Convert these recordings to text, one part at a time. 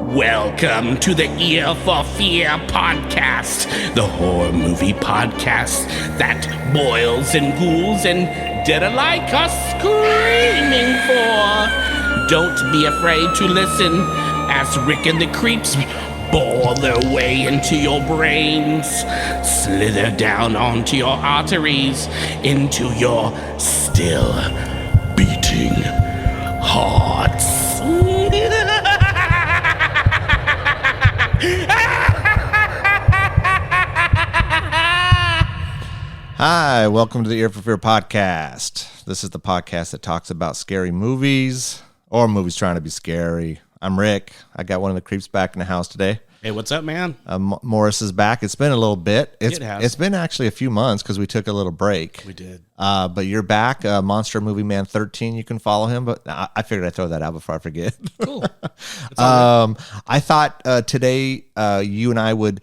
Welcome to the Ear for Fear podcast, the horror movie podcast that boils and ghouls and dead alike are screaming for. Don't be afraid to listen as Rick and the Creeps bore their way into your brains, slither down onto your arteries, into your still beating hearts. Hi, welcome to the Ear for Fear podcast. This is the podcast that talks about scary movies or movies trying to be scary. I'm Rick. I got one of the creeps back in the house today. Hey, what's up, man? Morris is back. It's been a little bit. It's been actually a few months because we took a little break. We did. But you're back. Monster Movie Man 13. You can follow him. But I figured I'd throw that out before I forget. Cool. I thought today you and I would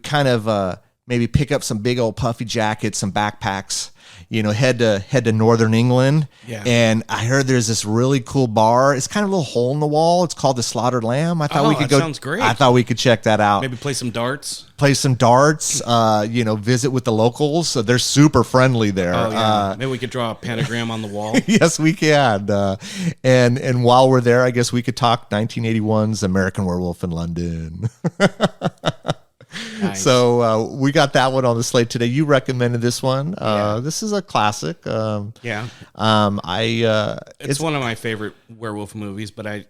kind of maybe pick up some big old puffy jackets, some backpacks. You know, head to Northern England. Yeah. And I heard there's this really cool bar. It's kind of a little hole in the wall. It's called the Slaughtered Lamb. I thought we could go. Sounds great. I thought we could check that out. Maybe play some darts. Visit with the locals. So they're super friendly there. Oh, yeah. Maybe we could draw a pentagram on the wall. Yes, we can. And while we're there, I guess we could talk 1981's American Werewolf in London. Nice. So we got that one on the slate today. You recommended this one. This is a classic. Yeah. It's one of my favorite werewolf movies, but I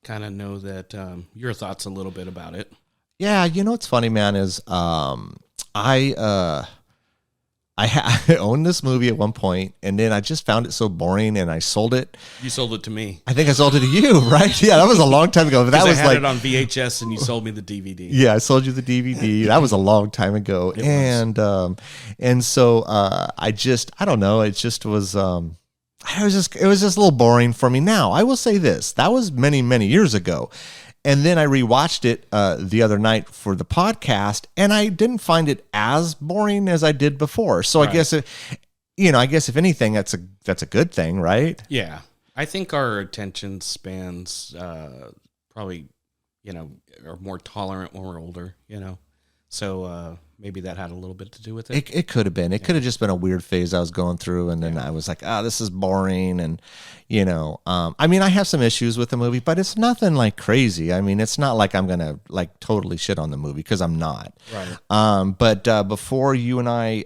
kind of know that your thoughts a little bit about it. Yeah, you know what's funny, man, is I owned this movie at one point, and then I just found it so boring, and I sold it. You sold it to me. I think I sold it to you, right? Yeah, that was a long time ago. But that was I had it on VHS, and you sold me the DVD. Yeah, I sold you the DVD. That was a long time ago, and so I don't know. It just was. It was just a little boring for me. Now I will say this: that was many years ago. And then I rewatched it the other night for the podcast, and I didn't find it as boring as I did before. So right. I guess if anything, that's a good thing, right? Yeah, I think our attention spans probably, are more tolerant when we're older. So maybe that had a little bit to do with it. It could have been. It could have just been a weird phase I was going through, and then I was like, this is boring, and I have some issues with the movie, but it's nothing like crazy. I mean, it's not like I'm gonna like totally shit on the movie because I'm not. Right. But before you and I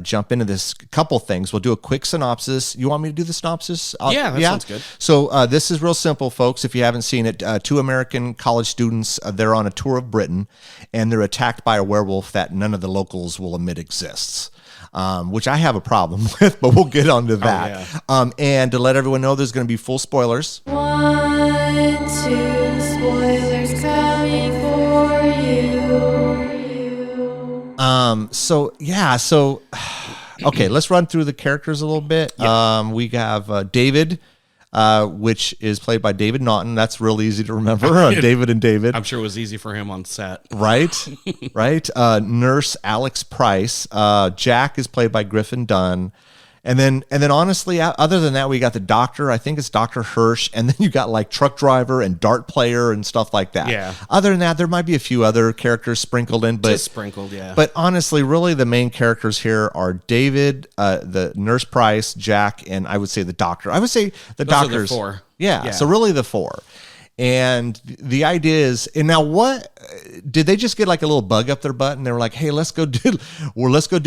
jump into this, couple things, we'll do a quick synopsis. You want me to do the synopsis? That sounds good. So this is real simple, folks. If you haven't seen it, two American college students, they're on a tour of Britain, and they're attacked by a werewolf that none of the locals will admit exists. Which I have a problem with, but we'll get onto that. And to let everyone know, there's going to be full spoilers. 1, 2, spoilers coming for you. Okay, let's run through the characters a little bit. Yeah. We have David, which is played by David Naughton. That's real easy to remember. David and David. I'm sure it was easy for him on set. Right. Nurse Alex Price. Jack is played by Griffin Dunn. And then honestly, other than that, we got the doctor. I think it's Dr. Hirsch. And then you got like truck driver and dart player and stuff like that. Yeah. Other than that, there might be a few other characters sprinkled in. But, just sprinkled, yeah. But honestly, really the main characters here are David, the Nurse Price, Jack, and I would say the doctor. I would say the Those doctors. are the four. Yeah, so really the four. And the idea is, and now what did they just get like a little bug up their butt and they were like, hey, let's go do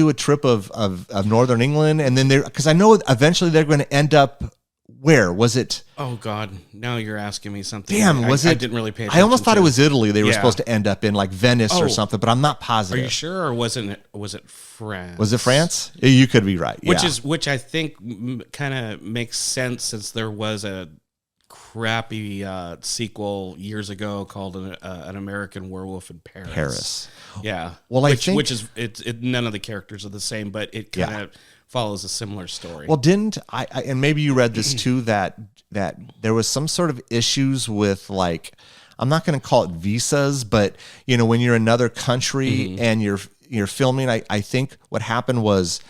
a trip of Northern England. And then because I know eventually they're going to end up, where was it? Oh God. Now you're asking me something. Damn, I didn't really pay attention. I almost thought it was Italy. They were supposed to end up in like Venice or something, but I'm not positive. Are you sure? Or was it France? Was it France? You could be right. Yeah. Which I think kind of makes sense since there was a crappy sequel years ago called an American Werewolf in Paris. Yeah. Well, which is none of the characters are the same, but it kind of follows a similar story. Well, didn't I and maybe you read this too, that there was some sort of issues with, like, I'm not going to call it visas, but when you're in another country and you're filming, I think what happened was,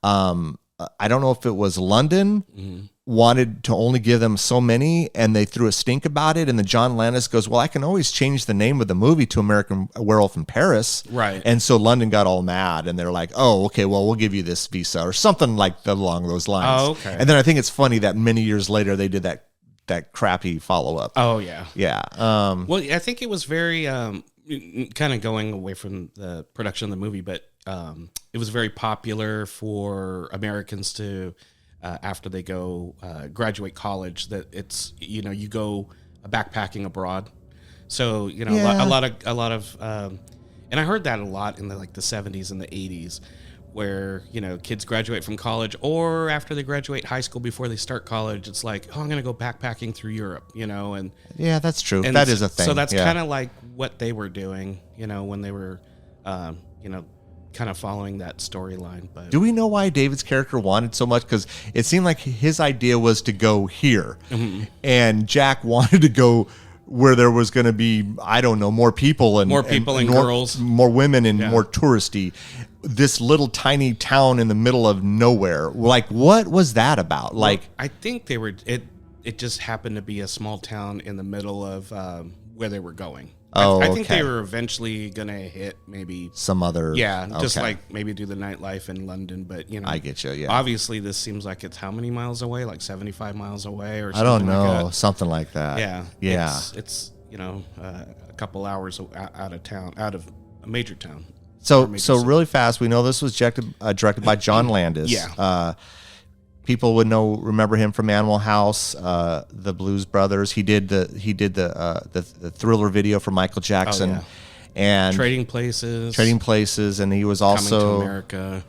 I don't know if it was London wanted to only give them so many, and they threw a stink about it. And then John Landis goes, well, I can always change the name of the movie to American Werewolf in Paris. Right. And so London got all mad, and they're like, oh, okay, well, we'll give you this visa or something like along those lines. Oh, okay. And then I think it's funny that many years later they did that crappy follow-up. Oh, yeah. Yeah. Well, I think it was very kind of going away from the production of the movie, but it was very popular for Americans to after they go graduate college, that it's, you know, you go backpacking abroad. So, you know, Yeah. a lot of and I heard that a lot in the 70s and the 80s, where, you know, kids graduate from college, or after they graduate high school before they start college, it's like, oh, I'm going to go backpacking through Europe, you know, and Yeah, that's true. and That is a thing. So that's Yeah. kind of like what they were doing, you know, when they were, you know, kind of following that storyline. But Do we know why David's character wanted so much? Because it seemed like his idea was to go here, and Jack wanted to go where there was going to be, I don't know, more people and girls, more women, and Yeah. more touristy. This little tiny town in the middle of nowhere. Like, what was that about? Like, I think they were. It just happened to be a small town in the middle of where they were going. Oh, I think okay. they were eventually gonna hit maybe. some other, Just okay. like maybe do the nightlife in London, but you know, I get you. Yeah, obviously this seems like it's how many miles away? Like 75 miles away, or I don't something know, Like something like that. that. Yeah. It's you know a couple hours out of town, out of a major town. So major so city. really fast, we know this was directed by John Landis. Yeah. People would remember him from Animal House, the Blues Brothers. He did the Thriller video for Michael Jackson, yeah. and Trading Places, and he was Coming also. to America.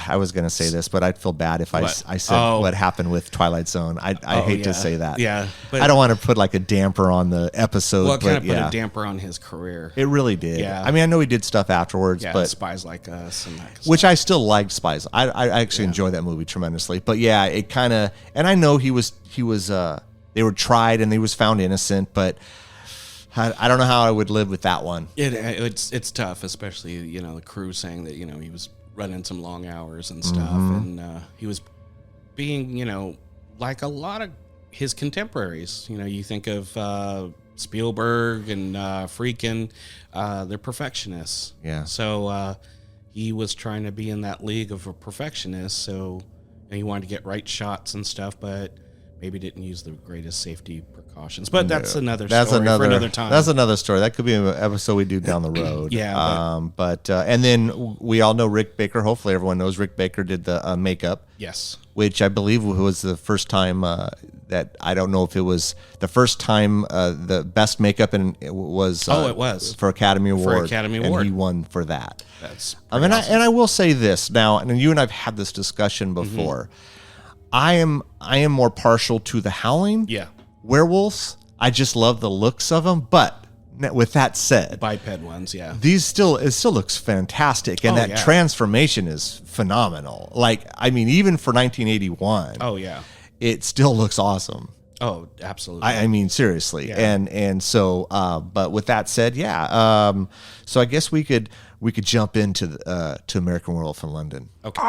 I was going to say this, but I'd feel bad if I What? said Oh. what happened with Twilight Zone. I hate to say that. Yeah, but I don't want to put like a damper on the episode. Well, it kind but of put yeah, a damper on his career. it really did. Yeah. I mean, I know he did stuff afterwards, Yeah, but Spies Like Us and that. Kind of which I still liked Spies. I actually enjoyed that movie tremendously. But yeah, it kind of, and I know he was they were tried and he was found innocent, but I don't know how I would live with that one. It's tough, especially, you know, the crew saying that, you know, he was running some long hours and stuff, Mm-hmm. and he was being, you know, like a lot of his contemporaries. You know, you think of Spielberg and Friedkin, they're perfectionists. Yeah. So he was trying to be in that league of a perfectionist. So, and he wanted to get right shots and stuff, but maybe didn't use the greatest safety precautions. But that's another story for another time. That's another story. That could be an episode we do down the road. Yeah, But and then we all know Rick Baker. Hopefully, everyone knows Rick Baker did the makeup. Yes. Which I believe was the first time that, I don't know if it was the first time the best makeup it was. It was for Academy Award. Academy and Award. he won for that. That's And I will say this now, and you and I've had this discussion before. I am more partial to the Howling. Yeah. Werewolves. I just love the looks of them. But with that said, Biped ones, yeah. it still looks fantastic, and Oh, that yeah. transformation is phenomenal. Like, I mean, even for 1981, Oh, yeah. it still looks awesome. Oh, absolutely. I mean, seriously. Yeah. And so, but with that said, yeah. So I guess we could jump into to American Werewolf in London. Okay.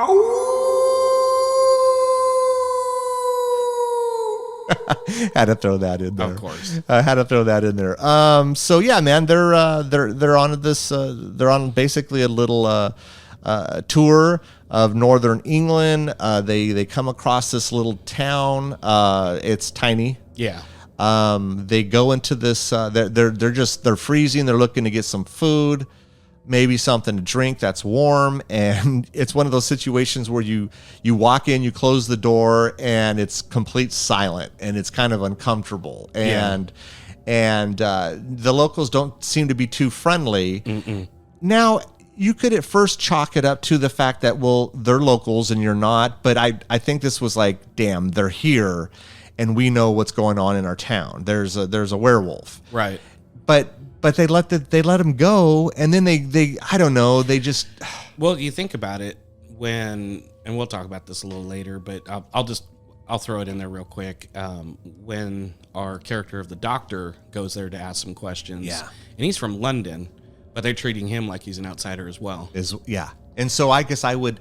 Had to throw that in there. Of course. I had to throw that in there. So yeah, man, they're on this. They're on basically a little tour of northern England. They come across this little town. It's tiny. Yeah. They go into this. They're freezing. They're looking to get some food, maybe something to drink that's warm, and it's one of those situations where you walk in, you close the door, and it's complete silent, and it's kind of uncomfortable, and the locals don't seem to be too friendly. Now, you could at first chalk it up to the fact that, well, they're locals and you're not, but I think this was like, damn, they're here, and we know what's going on in our town. There's a werewolf, Right. but they let him go, and then they I don't know, they just. Well, you think about it and we'll talk about this a little later, but I'll throw it in there real quick. When our character of the doctor goes there to ask some questions, Yeah. and he's from London, but they're treating him like he's an outsider as well. And so I guess I would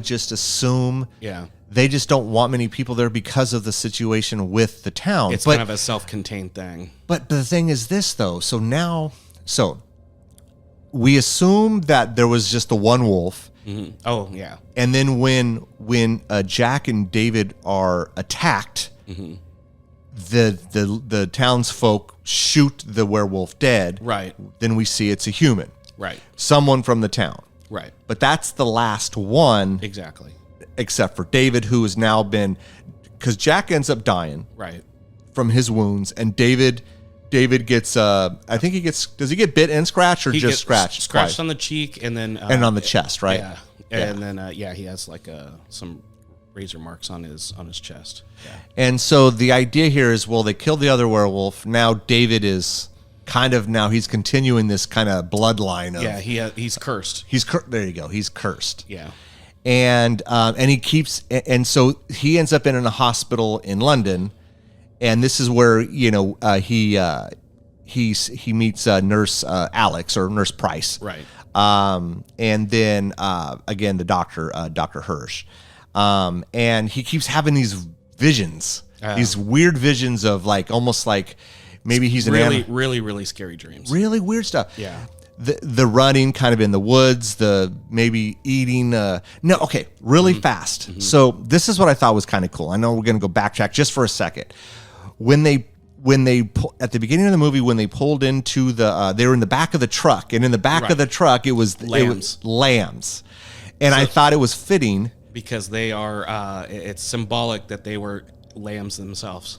just assume Yeah. they just don't want many people there because of the situation with the town. It's kind of a self-contained thing. But the thing is this, though. So we assume that there was just the one wolf. Mm-hmm. Oh, yeah. And then when Jack and David are attacked, Mm-hmm. the townsfolk shoot the werewolf dead. Right. Then we see it's a human. Right. Someone from the town. Right. But that's the last one. Exactly. Except for David, who has now been, because Jack ends up dying Right. from his wounds, and David gets, I think does he get bit and scratched or He just gets scratched? scratched on the cheek and then and on the chest, right? Yeah. And then he has like some razor marks on his chest. Yeah. And so the idea here is, well, they killed the other werewolf. Now David is he's continuing this kind of bloodline of he's cursed. There you go. He's cursed. Yeah. And he keeps, and so he ends up in a hospital in London, and this is where he meets Nurse Alex or Nurse Price, Right. And then again the doctor, Dr. Hirsch, and he keeps having these visions, these weird visions of almost like maybe he's really scary dreams. Really weird stuff. Yeah. The running kind of in the woods, the maybe eating. Really fast. Mm-hmm. So this is what I thought was kind of cool. I know we're going to go backtrack just for a second. When they at the beginning of the movie, when they pulled into they were in the back of the truck, and in the back of the truck it was lambs, and I thought it was fitting because they are. It's symbolic that they were lambs themselves.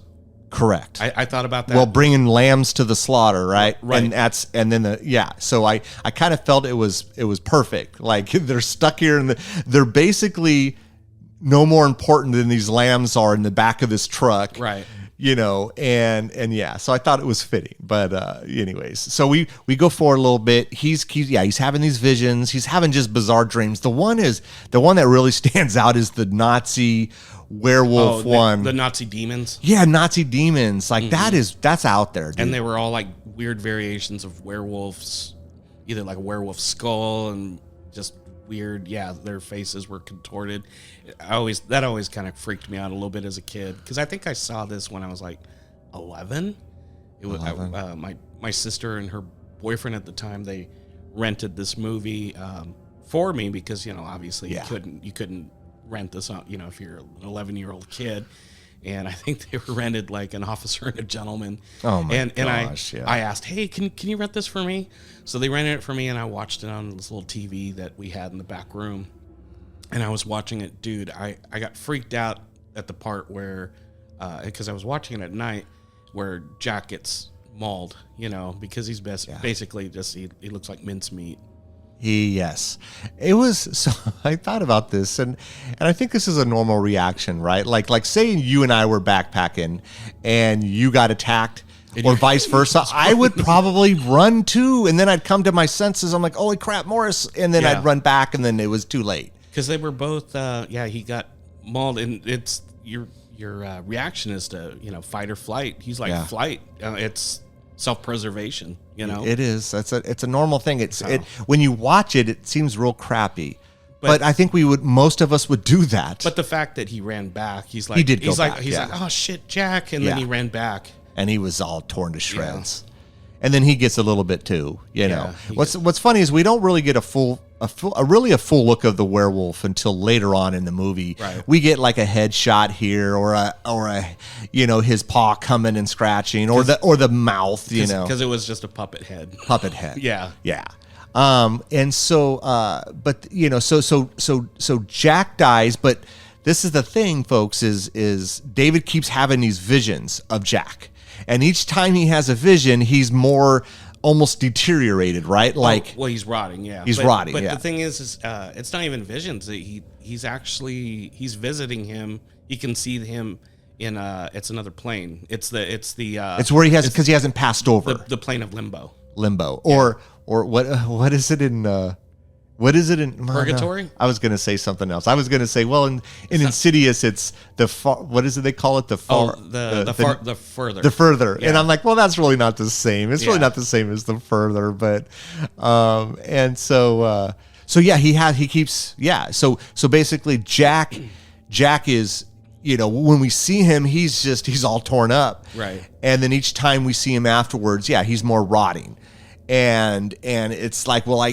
Correct. I thought about that. Well, bringing lambs to the slaughter, right? Right. So I kind of felt it was perfect. Like they're stuck here, and they're basically no more important than these lambs are in the back of this truck, right? And yeah. So I thought it was fitting. But anyways, so we go forward a little bit. He's having these visions. He's having just bizarre dreams. The one that really stands out is the Nazi werewolf one. The Nazi demons. Yeah, Nazi demons. Like that's out there, dude. And they were all like weird variations of werewolves, either like a werewolf skull and just weird. Yeah, their faces were contorted. That always kind of freaked me out a little bit as a kid, because I think I saw this when I was like 11. It was my sister and her boyfriend at the time. They rented this movie for me because obviously you couldn't rent this out, if you're an 11-year-old kid. And I think they were rented like an officer and a gentleman. Oh my gosh! And I asked, "Hey, can you rent this for me?" So they rented it for me, and I watched it on this little TV that we had in the back room. And I was watching it, dude. I got freaked out at the part where, because I was watching it at night, where Jack gets mauled, because he's basically just he looks like mincemeat. Yes, it was. So I thought about this, and I think this is a normal reaction, right? Like say you and I were backpacking, and you got attacked, or vice versa. I would probably run too, and then I'd come to my senses. I'm like, holy crap, Morris, and then I'd run back, and then it was too late. Because they were both, he got mauled, and it's your reaction is to fight or flight. He's like flight. It's self-preservation, It is. It's a normal thing. When you watch it, it seems real crappy. But I think most of us would do that. But the fact that he ran back, he's like, he did go back. He's like, oh shit, Jack, and then he ran back, and he was all torn to shreds. And then he gets a little bit too, What's funny is we don't really get a full look of the werewolf until later on in the movie. Right. We get like a headshot here, or a his paw coming and scratching, or the mouth, because it was just a puppet head. Yeah. And so, but so Jack dies, but this is the thing, folks, is David keeps having these visions of Jack. And each time he has a vision, he's more almost deteriorated, right? He's rotting, yeah. He's rotting, But the thing is it's not even visions. He's visiting him. He can see him in it's another plane. It's where he has, because he hasn't passed over. The plane of limbo. Or what is it in Purgatory? No, I was going to say something else. I was going to say, well, in Insidious, it's the far. What is it they call it? The far. The further. The further. Yeah. And I'm like, well, that's really not the same. It's really not the same as the further. But and so So yeah, he keeps So basically, Jack is, when we see him, he's all torn up, Right. And then each time we see him afterwards, he's more rotting, and it's like, well,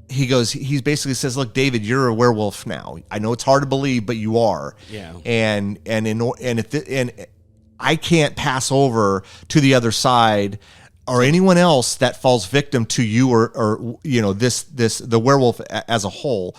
he basically says, look, David, you're a werewolf now. I know it's hard to believe, but you are. Yeah. And I can't pass over to the other side, or anyone else that falls victim to you, or the werewolf as a whole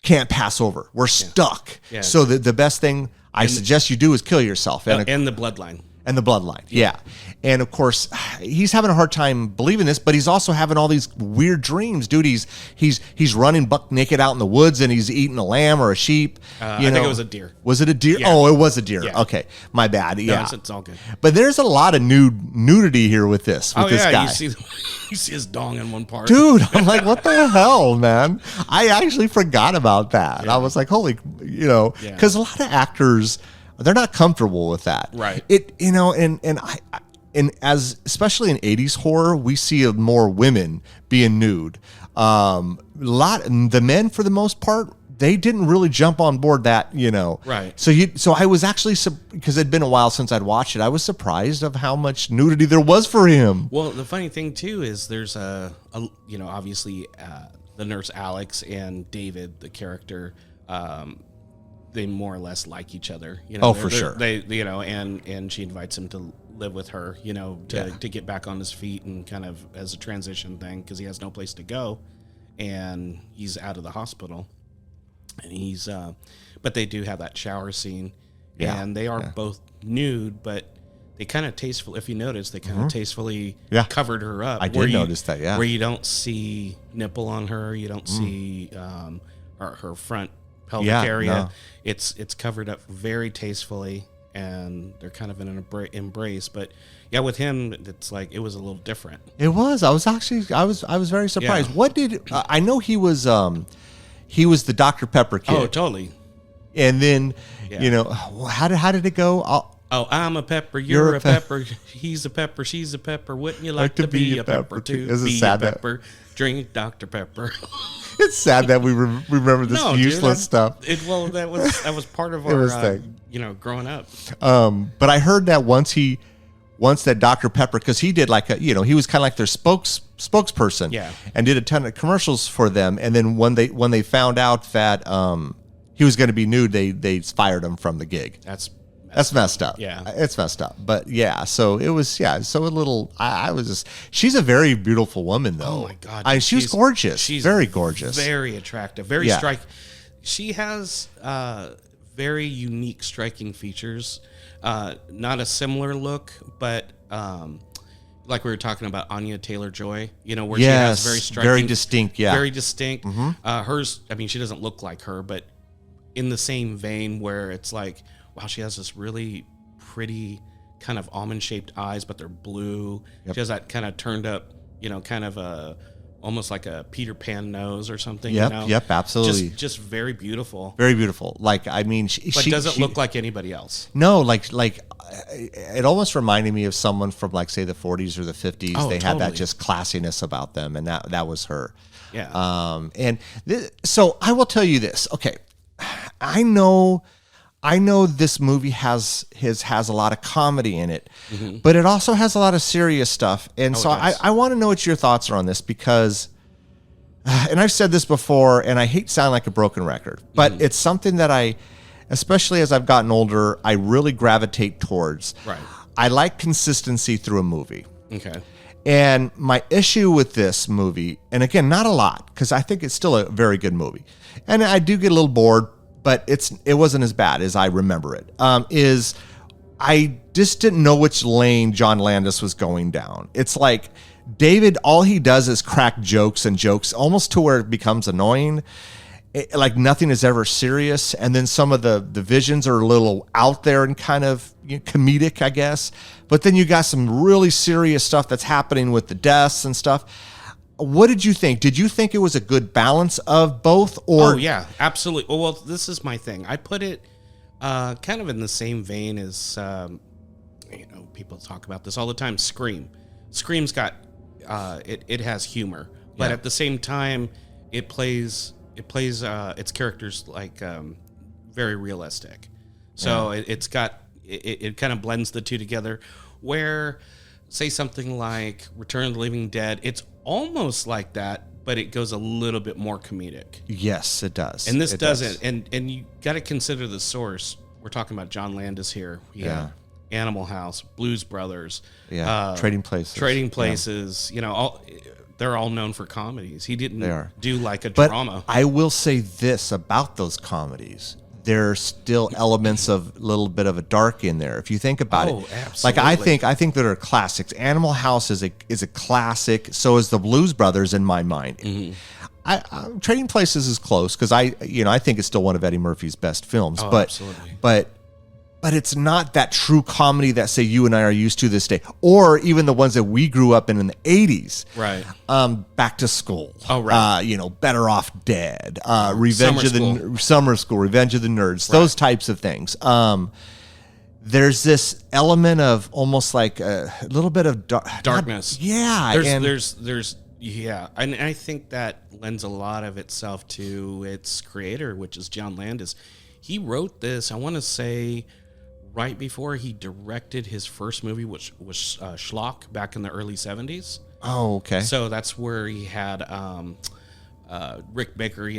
can't pass over. We're stuck. Yeah. So the best thing I suggest you do is kill yourself. And the bloodline. And the bloodline, yeah. And of course, he's having a hard time believing this, but he's also having all these weird dreams, dude. He's running buck naked out in the woods, and he's eating a lamb or a sheep. I think it was a deer. Was it a deer? Yeah. Oh, it was a deer. Yeah. Okay, my bad. Yeah, No, it's all good. But there's a lot of nudity here with this guy. You see his dong in one part, dude. I'm like, what the hell, man? I actually forgot about that. Yeah. I was like, holy, because a lot of actors, they're not comfortable with that. Right. And as especially in 80s horror, we see more women being nude. The men, for the most part, they didn't really jump on board that, Right. So I was actually, because it'd been a while since I'd watched it, I was surprised of how much nudity there was for him. Well, the funny thing too is there's obviously the nurse Alex and David, the character, they more or less like each other. For sure. They and she invites him to live with her, to get back on his feet, and kind of as a transition thing, because he has no place to go, and he's out of the hospital, and he's but they do have that shower scene, and they are both nude, but they kind of tastefully, if you notice, they kind of tastefully covered her up. I did notice that, where you don't see nipple on her, you don't see her front pelvic area. No. It's covered up very tastefully, and they're kind of in an embrace. But with him, it's like it was a little different. It was. I was very surprised. What did I know? He was the Dr. Pepper kid. Oh, totally. And then how did it go? I'm a pepper, you're a pepper, he's a pepper, she's a pepper. Wouldn't you like to be a pepper too? Is it be sad a pepper, drink Dr. Pepper. It's sad that we remember this useless stuff. That was part of our growing up. But I heard that once that Dr. Pepper, because he did he was kind of like their spokesperson, and did a ton of commercials for them. And then when they found out that he was going to be nude, they fired him from the gig. That's messed up. Yeah. It's messed up. But so it was, so a little, I was just, she's a very beautiful woman though. Oh my God. She was gorgeous. She's very gorgeous. Very attractive. Very striking. She has very unique, striking features. Not a similar look, but like we were talking about Anya Taylor-Joy, where she has very striking. Very distinct, Very distinct. Mm-hmm. Hers, she doesn't look like her, but in the same vein where it's like, wow, she has this really pretty kind of almond-shaped eyes, but they're blue. Yep. She has that kind of turned up, kind of almost like a Peter Pan nose or something. Yep, absolutely. Just very beautiful. Very beautiful. She doesn't look like anybody else. No, it almost reminded me of someone from say the 40s or the 50s. Oh, they totally. had that just classiness about them, and that was her. Yeah. So I will tell you this. Okay, I know this movie has a lot of comedy in it, but it also has a lot of serious stuff. And I want to know what your thoughts are on this, because, and I've said this before, and I hate to sound like a broken record, but it's something that especially as I've gotten older, I really gravitate towards. Right. I like consistency through a movie. Okay. And my issue with this movie, and again, not a lot, because I think it's still a very good movie, and I do get a little bored, but it wasn't as bad as I remember it. Is I just didn't know which lane John Landis was going down. It's like David, all he does is crack jokes almost to where it becomes annoying. Like nothing is ever serious. And then some of the visions are a little out there and kind of comedic, I guess. But then you got some really serious stuff that's happening with the deaths and stuff. What did you think? Did you think it was a good balance of both? Or? Oh, yeah, absolutely. Well, this is my thing. I put it kind of in the same vein as, people talk about this all the time, Scream. Scream's got, it has humor. But at the same time, it plays it plays its characters like very realistic. So it's got it kind of blends the two together. Where say something like Return of the Living Dead, it's almost like that, but it goes a little bit more comedic. Yes, it does. And this It doesn't. does. And you got to consider the source. We're talking about John Landis here. Yeah. Animal House, Blues Brothers. Yeah. Trading Places. Trading Places. You know, they're all known for comedies. He didn't do like a But drama. I will say this about those comedies. There's still elements of a little bit of a dark in there. If you think about it, absolutely. like I think that are classics. Animal House is a classic. So is the Blues Brothers in my mind. Mm-hmm. Trading Places is close because I think it's still one of Eddie Murphy's best films. Oh, but absolutely. but it's not that true comedy that say you and I are used to this day, or even the ones that we grew up in the 80s. Right. Back to School. Oh, right. Better Off Dead. Summer School, Revenge of the Nerds. Those types of things. There's this element of almost like a little bit of darkness. There's and I think that lends a lot of itself to its creator, which is John Landis. He wrote this, I want to say, right before he directed his first movie, which was Schlock, back in the early 70s. Oh, okay. So that's where he had Rick Baker,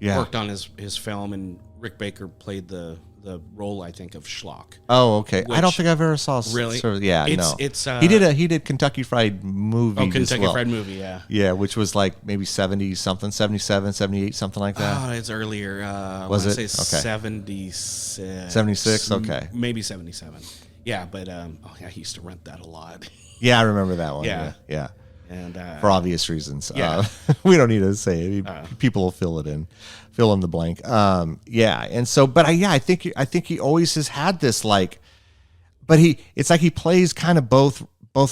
worked on his film, and Rick Baker played the role, I think, of Schlock. Oh, okay. I don't think I've ever saw. Really? It's he did Kentucky Fried Movie. Oh, Kentucky Fried Movie, yeah. Yeah, which was like maybe 70 something, 77, 78, something like that. Oh, it's earlier. Was it? Say Okay. 76. 76. Okay. Maybe 77. Yeah, but I used to rent that a lot. Yeah, I remember that one. Yeah. Yeah. And for obvious reasons. Yeah. We don't need to say it. People will fill in the blank. And so, but I think he always has had this but it's like he plays kind of both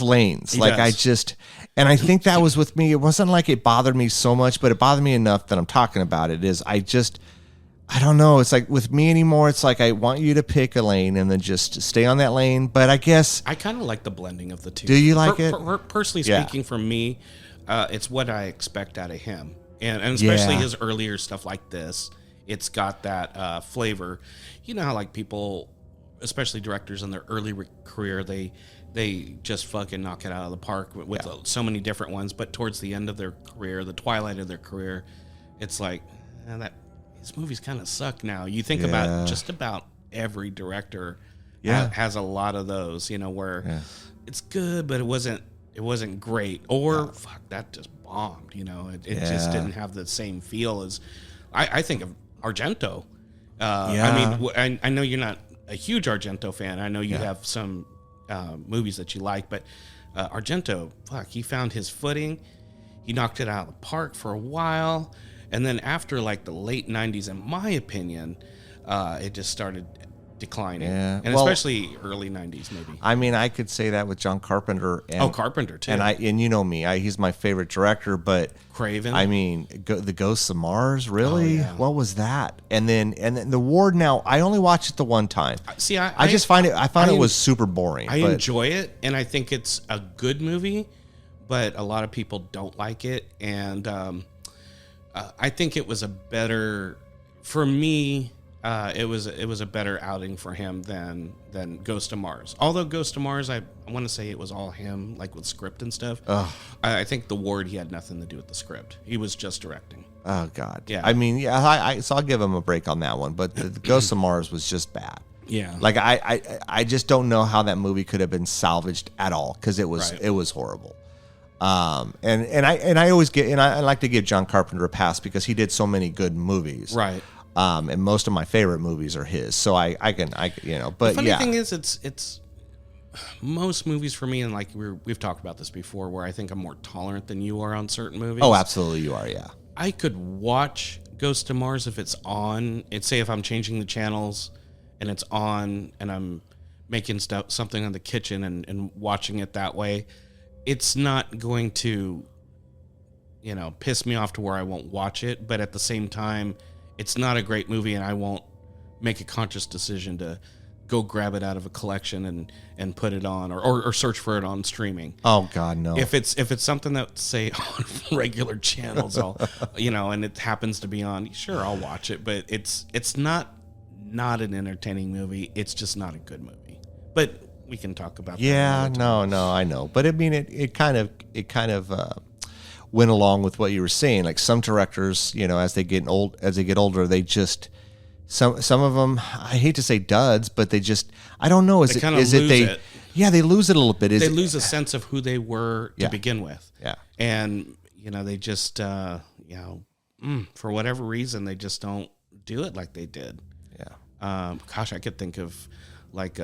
lanes. He does. And I think that was with me. It wasn't like it bothered me so much, but it bothered me enough that I'm talking about it. I don't know. It's like with me anymore, it's like I want you to pick a lane and then just stay on that lane. But I guess I kind of like the blending of the two. Do you like it? Personally speaking, for me, it's what I expect out of him. And especially his earlier stuff like this. It's got that flavor. You know how like people, especially directors in their early career, they just fucking knock it out of the park with so many different ones. But towards the end of their career, the twilight of their career, it's like, these movies kind of suck now. You think about just about every director has a lot of those, where it's good, but it wasn't great. Or fuck, that just bombed, It just didn't have the same feel as I think of Argento. I know you're not a huge Argento fan. I know you have some movies that you like, but Argento, fuck, he found his footing. He knocked it out of the park for a while. And then after like the late 90s, in my opinion, it just started declining. Yeah. And especially early 90s, maybe. I mean, I could say that with John Carpenter. Carpenter, too. And you know me, he's my favorite director, but... Craven. I mean, The Ghosts of Mars, really? Oh, yeah. What was that? And then The Ward, now, I only watched it the one time. See, I just find it was super boring. I enjoy it, and I think it's a good movie, but a lot of people don't like it, and... I think it was a better, for me. It was a better outing for him than Ghost of Mars. Although Ghost of Mars, I want to say it was all him, like with script and stuff. I think The Ward, he had nothing to do with the script. He was just directing. Oh God. Yeah. I mean, so I'll give him a break on that one. But the Ghost of Mars was just bad. Yeah. Like I just don't know how that movie could have been salvaged at all because it was horrible. And I always I like to give John Carpenter a pass because he did so many good movies. Right. And most of my favorite movies are his. So I can but the funny thing is it's most movies for me, and like we've talked about this before, where I think I'm more tolerant than you are on certain movies. Oh, absolutely you are, yeah. I could watch Ghost of Mars if it's on. It's say if I'm changing the channels and it's on and I'm making something in the kitchen and watching it that way. It's not going to, piss me off to where I won't watch it. But at the same time, it's not a great movie, and I won't make a conscious decision to go grab it out of a collection and put it on or search for it on streaming. Oh God, no. If it's something that say on regular channels, I'll and it happens to be on, sure, I'll watch it, but it's not an entertaining movie. It's just not a good movie. But we can talk about that. Yeah, no, I know. But I mean it kind of went along with what you were saying. Like some directors, as they get older, they just some of them, I hate to say duds, but they just, I don't know. They lose it. Yeah, they lose it a little bit. They lose a sense of who they were to begin with. Yeah. And, they just, for whatever reason, they just don't do it like they did. Yeah. Gosh, I could think of like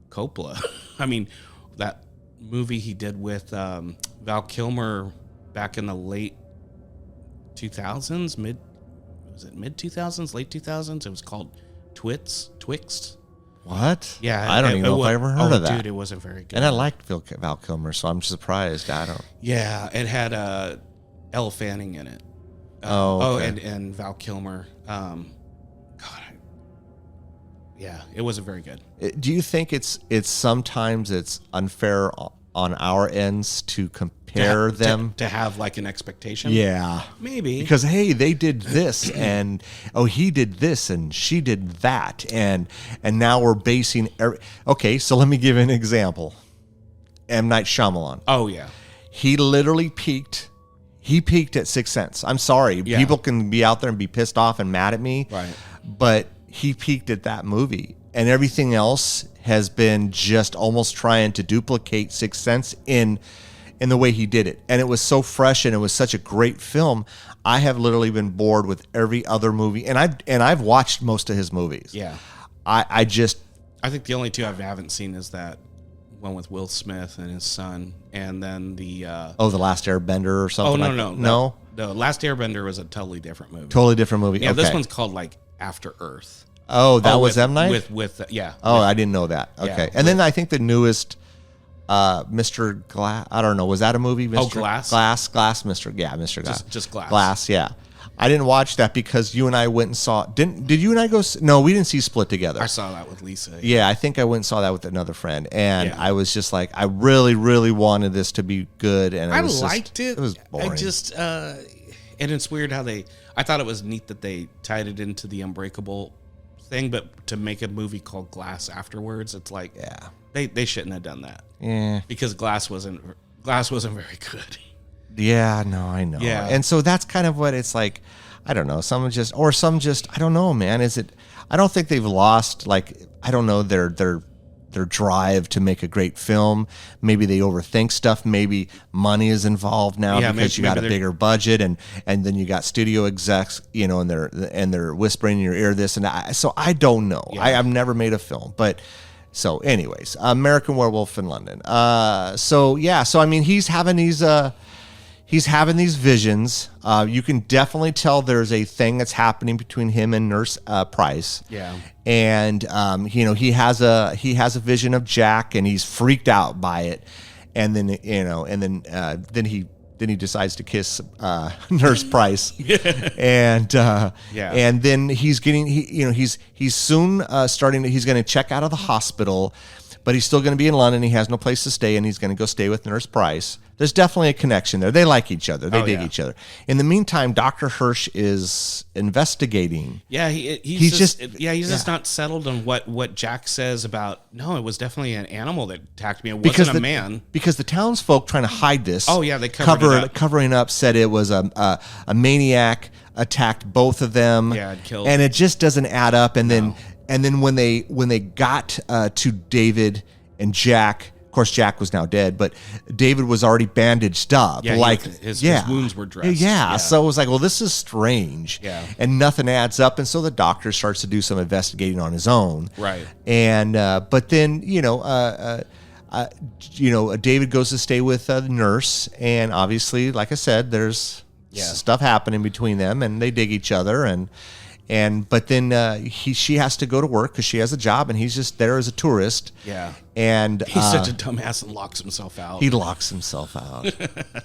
Coppola. I mean, that movie he did with Val Kilmer back in the late 2000s, mid 2000s, late 2000s. It was called Twixt. What? Yeah, I don't even know if I ever heard of that. Dude, it wasn't very good. And I liked Val Kilmer, so I'm surprised. I don't. Yeah, it had Elle Fanning in it. Okay. And Val Kilmer. Yeah, it wasn't very good. Do you think it's sometimes it's unfair on our ends to compare them to have like an expectation? Yeah, maybe, because hey, they did this and he did this and she did that and now we're basing okay, so let me give an example. M. Night Shyamalan. Oh yeah, he literally peaked. He peaked at Sixth Sense. I'm sorry, people can be out there and be pissed off and mad at me, right? But he peaked at that movie, and everything else has been just almost trying to duplicate Sixth Sense in the way he did it. And it was so fresh and it was such a great film. I have literally been bored with every other movie, and I've watched most of his movies. Yeah. I think the only two I haven't seen is that one with Will Smith and his son, and then the The Last Airbender or something. No. The Last Airbender was a totally different movie. Totally different movie. Yeah, okay. This one's called like After Earth. Oh, that was M. Night? With yeah. I didn't know that. Okay. Yeah, and then I think the newest Mr. Glass, I don't know, was that a movie? Mr. Glass? Glass, Mr. Glass. Just Glass. Glass, yeah. I didn't watch that because you and I went and saw, did you and I go, no, we didn't see Split together. I saw that with Lisa. Yeah, I think I went and saw that with another friend, and I was just like, I really, really wanted this to be good, and I liked it. It was boring. I just, and it's weird how I thought it was neat that they tied it into the Unbreakable thing, but to make a movie called Glass afterwards, it's like, they shouldn't have done that. Yeah, because Glass wasn't very good. Yeah, no, I know. Yeah, and so that's kind of what it's like. I don't know. Some just, I don't know, man. Is it? I don't think they've lost, like, I don't know, their drive to make a great film. Maybe they overthink stuff. Maybe money is involved now because you got a bigger budget, and then you got studio execs, and they're whispering in your ear this and that. So I don't know. Yeah. I've never made a film, but. So, anyways, American Werewolf in London. So I mean, he's having these visions. You can definitely tell there's a thing that's happening between him and Nurse Price. Yeah, and he has a vision of Jack, and he's freaked out by it. And then then he decides to kiss Nurse Price. And and then he's getting he's soon starting to, he's going to check out of the hospital, but he's still going to be in London. He has no place to stay, and he's going to go stay with Nurse Price. There's definitely a connection there. They like each other. They dig each other. In the meantime, Dr. Hirsch is investigating. Yeah, he's just not settled on what Jack says about, no, it was definitely an animal that attacked me. It wasn't a man. Because the townsfolk trying to hide this. Oh, yeah, they covering up, said it was a maniac attacked both of them. Yeah, and killed. And it just doesn't add up. And then when they got to David and Jack, of course, Jack was now dead, but David was already bandaged up. Yeah, his wounds were dressed. Yeah, so it was like, well, this is strange. Yeah. And nothing adds up. And so the doctor starts to do some investigating on his own. Right. And, but then, David goes to stay with the nurse. And obviously, like I said, there's stuff happening between them, and they dig each other. But then she has to go to work because she has a job, and he's just there as a tourist. Yeah. And he's such a dumbass and locks himself out. He locks himself out.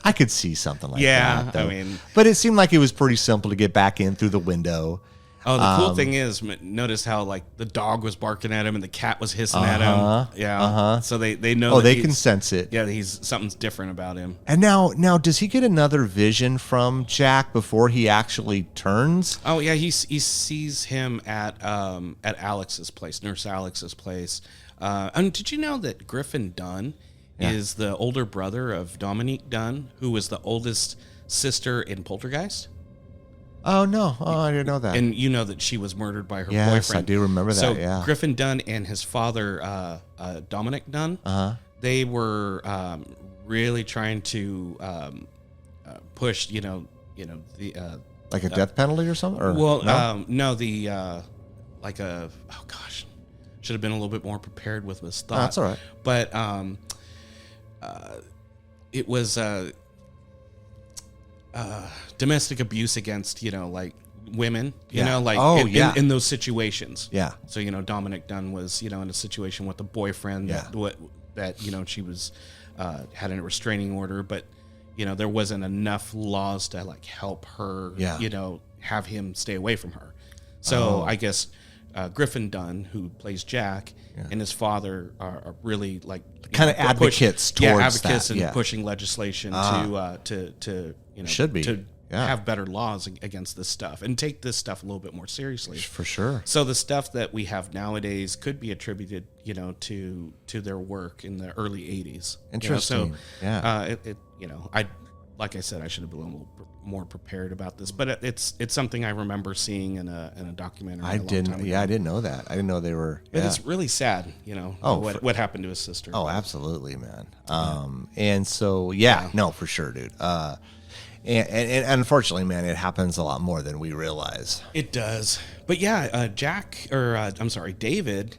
I could see something like that. Yeah, I mean, but it seemed like it was pretty simple to get back in through the window. Oh, the cool thing is, notice how like the dog was barking at him and the cat was hissing at him. Yeah. So they know. Oh, they can sense it. Yeah, something's different about him. And now, does he get another vision from Jack before he actually turns? Oh yeah, he sees him at Alex's place, Nurse Alex's place. And did you know that Griffin Dunn is the older brother of Dominique Dunn, who was the oldest sister in Poltergeist? Oh, no. Oh, I didn't know that. And you know that she was murdered by her yes, boyfriend. I do remember that, So Griffin Dunn and his father, Dominic Dunn, they were really trying to push, the... like a death penalty or something? Or, well, no? Should have been a little bit more prepared with this thought. That's all right. But it was... domestic abuse against, women, in those situations. Yeah. So, Dominic Dunn was, in a situation with a boyfriend that she was, had a restraining order, but, there wasn't enough laws to like help her, have him stay away from her. So I guess Griffin Dunn, who plays Jack, and his father are really like kind of advocates towards advocates that. and pushing legislation to should be to have better laws against this stuff and take this stuff a little bit more seriously. For sure. So the stuff that we have nowadays could be attributed, to their work in the early 80s. Interesting. I like I said, I should have been a little more prepared about this, but it's something I remember seeing in a documentary. I didn't know that. I didn't know they were. But it's really sad, what happened to his sister. Oh, absolutely, man. And so no, for sure, dude. And unfortunately, man, it happens a lot more than we realize. It does. But David,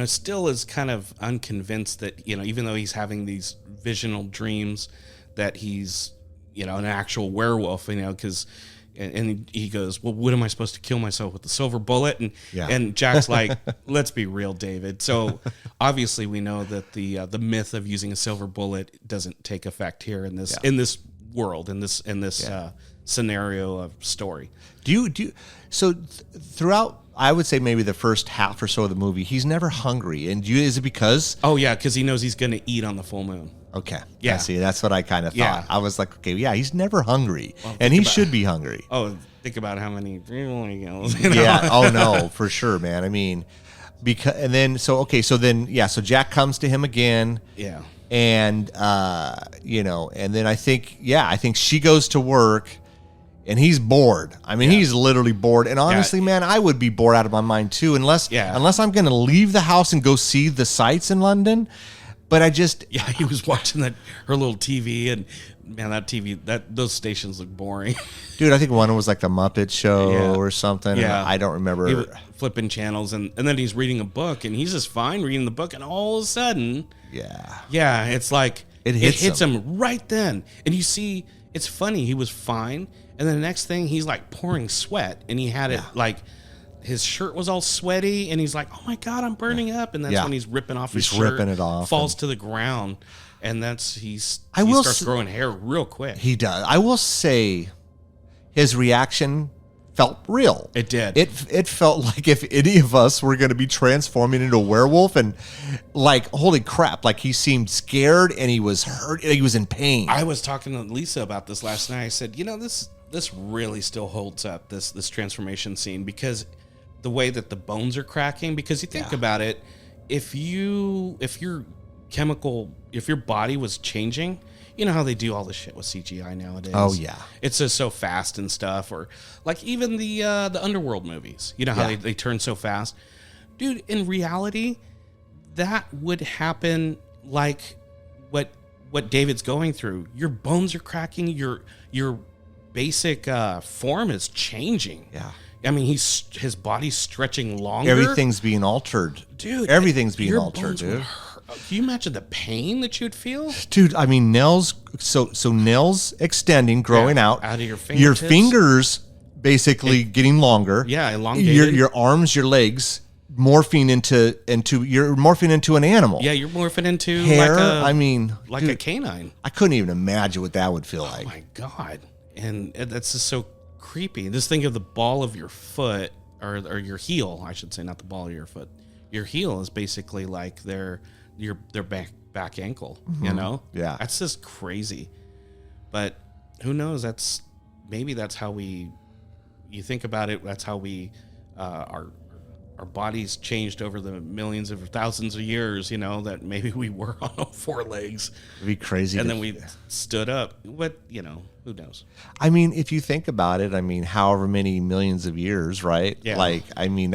still is kind of unconvinced that, even though he's having these visional dreams that he's, an actual werewolf, because, and he goes, well, what am I supposed to kill myself with, the silver bullet? And Jack's like, let's be real, David. So obviously we know that the myth of using a silver bullet doesn't take effect here in this world, in this scenario of story. Throughout, I would say maybe the first half or so of the movie, he's never hungry. And is it because? Oh yeah, because he knows he's going to eat on the full moon. Okay. Yeah. I see. That's what I kind of thought. Yeah. I was like, okay, he's never hungry, and he should be hungry. Oh, think about how many he goes. Yeah. Oh no, for sure, man. I mean, so Jack comes to him again. Yeah. And and then I think she goes to work, and he's bored. I mean, he's literally bored. And honestly, man, I would be bored out of my mind too, unless I'm going to leave the house and go see the sights in London. But he was watching her little TV, and man, that TV, those stations look boring. Dude, I think one was like the Muppet Show or something. Yeah, I don't remember. He was flipping channels, and then he's reading a book, and he's just fine reading the book, and all of a sudden, it's like it hits him right then, and you see, it's funny. He was fine, and then the next thing, he's like pouring sweat, and he had it like. His shirt was all sweaty, and he's like, "Oh my God, I'm burning up!" And that's when he's ripping off his shirt, ripping it off, falls to the ground, and he starts growing hair real quick. He does. I will say, his reaction felt real. It did. It felt like if any of us were going to be transforming into a werewolf, and like, holy crap, like he seemed scared and he was hurt, he was in pain. I was talking to Lisa about this last night. I said, this really still holds up, this transformation scene, because the way that the bones are cracking, because you think about it, if your body was changing, you know how they do all this shit with CGI nowadays. Oh yeah, it's just so fast and stuff, or like even the Underworld movies. You know how they turn so fast, dude. In reality, that would happen like what David's going through. Your bones are cracking. Your basic form is changing. Yeah. I mean, his body's stretching longer. Everything's being altered. Dude. Everything's being altered, dude. Can you imagine the pain that you'd feel? Dude, I mean, nails extending, growing out. Out of your fingertips. Your fingers basically getting longer. Yeah, elongated. Your arms, your legs morphing into an animal. Yeah, you're morphing into hair. Like dude, a canine. I couldn't even imagine what that would feel like. Oh my God. And that's just so creepy. Just think of the ball of your foot, or your heel, I should say, not the ball of your foot. Your heel is basically like their back ankle, you know? Yeah. That's just crazy. But who knows? Maybe that's how you think about it. That's how our bodies changed over the millions of thousands of years, you know, that maybe we were on all four legs. It'd be crazy. And then we stood up. But, you know, who knows? I mean, if you think about it, I mean, however many millions of years, right? Yeah. Like, I mean,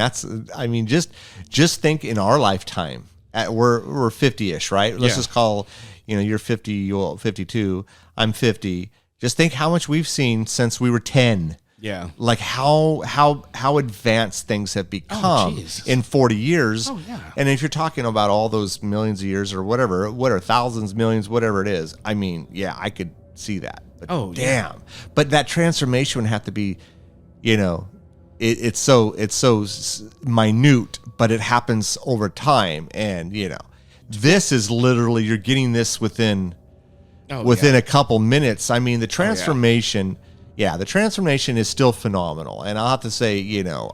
just think in our lifetime, we're 50-ish, right? Let's just call, you know, you're 50, you're 52, I'm 50. Just think how much we've seen since we were 10. Yeah. Like how advanced things have become in 40 years. Oh, yeah. And if you're talking about all those millions of years or whatever, thousands, millions, whatever it is, I mean, yeah, I could see that. But damn. Yeah. But that transformation would have to be, you know, it's so minute, but it happens over time. And, you know, this is literally, you're getting this within a couple minutes. I mean, the transformation... Yeah, the transformation is still phenomenal. And I'll have to say, you know,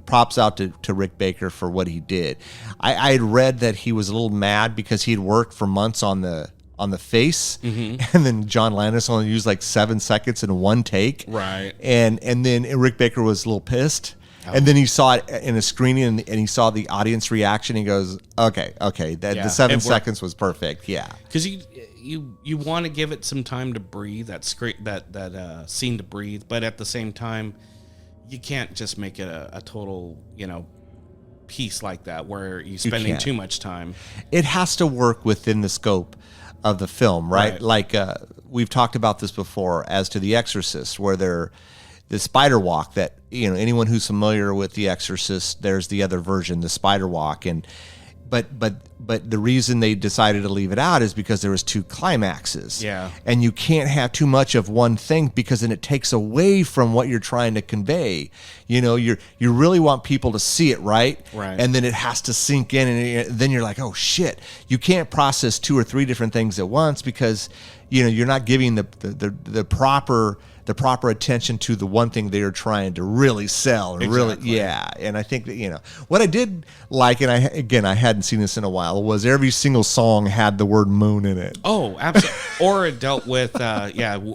props out to Rick Baker for what he did. I had read that he was a little mad because he had worked for months on the face, and then John Landis only used like 7 seconds in one take. Right. And then Rick Baker was a little pissed. And then he saw it in a screening, and he saw the audience reaction. He goes, "Okay, the 7 seconds was perfect." Yeah, because you want to give it some time to breathe. That scene to breathe, but at the same time, you can't just make it a total, you know, piece like that where you're spending too much time. It has to work within the scope of the film, right? Like we've talked about this before, as to The Exorcist, where the spider walk, that, you know, anyone who's familiar with The Exorcist, there's the other version, the spider walk, and but the reason they decided to leave it out is because there was 2 climaxes. Yeah. And you can't have too much of one thing, because then it takes away from what you're trying to convey. You know, you really want people to see it, right? Right. And then it has to sink in, and then you're like, oh shit. You can't process 2 or 3 different things at once, because, you know, you're not giving the proper attention to the one thing they're trying to really sell. And really, yeah. And I think that, you know, what I did like, and I hadn't seen this in a while, was every single song had the word moon in it. Oh, absolutely. Or it dealt with,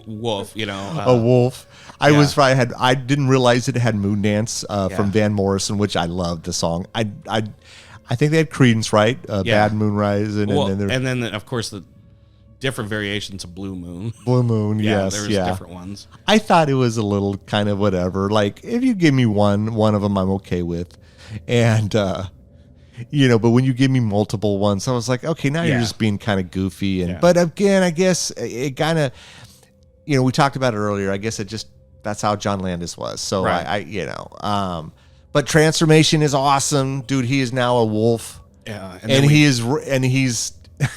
wolf, you know. A wolf. I didn't realize it had Moon Dance from Van Morrison, which I loved the song. I think they had Creedence, right? Bad Moonrise. And then, of course, the different variations of Blue Moon. Blue Moon, yes. There's different ones. I thought it was a little kind of whatever. Like, if you give me one of them I'm okay with. And, you know, but when you give me multiple ones, I was like, okay, now you're just being kind of goofy. And But again, I guess it kind of, you know, we talked about it earlier. I guess that's how John Landis was. So, right. you know, but transformation is awesome. Dude, he is now a wolf. Yeah.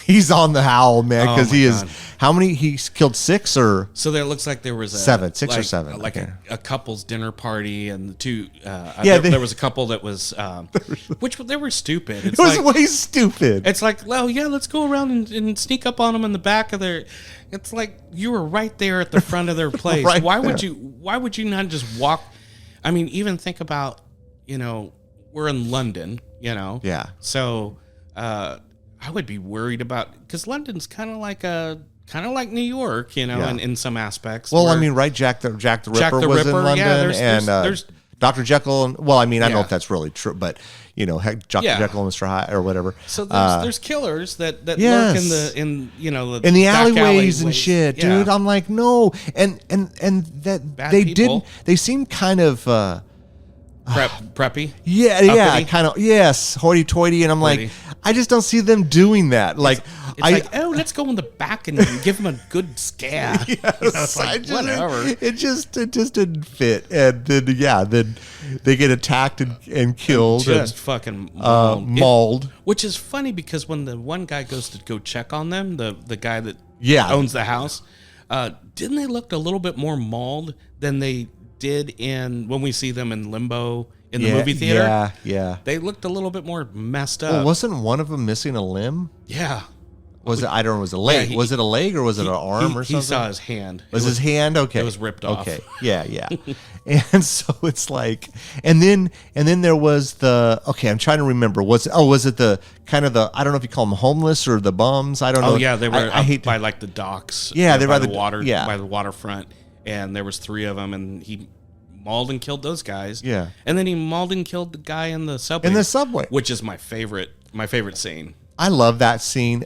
He's on the howl, man, because he is. How many? He's killed 6 or so. There looks like there was 6 or 7, like a couple's dinner party, and the 2. There was a couple that was, which they were stupid. It was way stupid. It's like, well, yeah, let's go around and sneak up on them in the back of their. It's like you were right there at the front of their place. Why would you not just walk? I mean, even think about, you know, we're in London, you know. Yeah. So. I would be worried about, because London's kind of like New York, you know, in some aspects. Well, I mean, right? Jack the Ripper was in London, and Dr. Jekyll. And, well, I mean, I don't know if that's really true, but you know, Dr. Jekyll and Mr. Hyde or whatever. So there's killers that lurk in the alleyways and shit, dude. I'm like, no, and that bad they people. didn't. They seemed kind of. Preppy? Yeah, kind of, yes, hoity-toity, and I'm like, I just don't see them doing that. Like, let's go in the back and give them a good scare. Yes, whatever. It just didn't fit, and then they get attacked and killed, just fucking mauled. Mauled. Which is funny, because when the one guy goes to go check on them, the guy that owns the house, didn't they look a little bit more mauled than they did when we see them in Limbo in the movie theater? Yeah. They looked a little bit more messed up. Well, wasn't one of them missing a limb? Yeah. Was it? I don't know. Was it a leg? Was it a leg or was it an arm or something? He saw his hand. Was his hand okay? It was ripped off. Okay, yeah. And so it's like, and then there was the. Okay, I'm trying to remember. Was it the kind of the? I don't know if you call them homeless or the bums. I don't know. Oh yeah, they were I hate by like the docks. Yeah, they're by by the water. Yeah, by the waterfront, and there was 3 of them, and he mauled and killed those guys. Yeah, and then he mauled and killed the guy in the subway. Which is my favorite scene. I love that scene.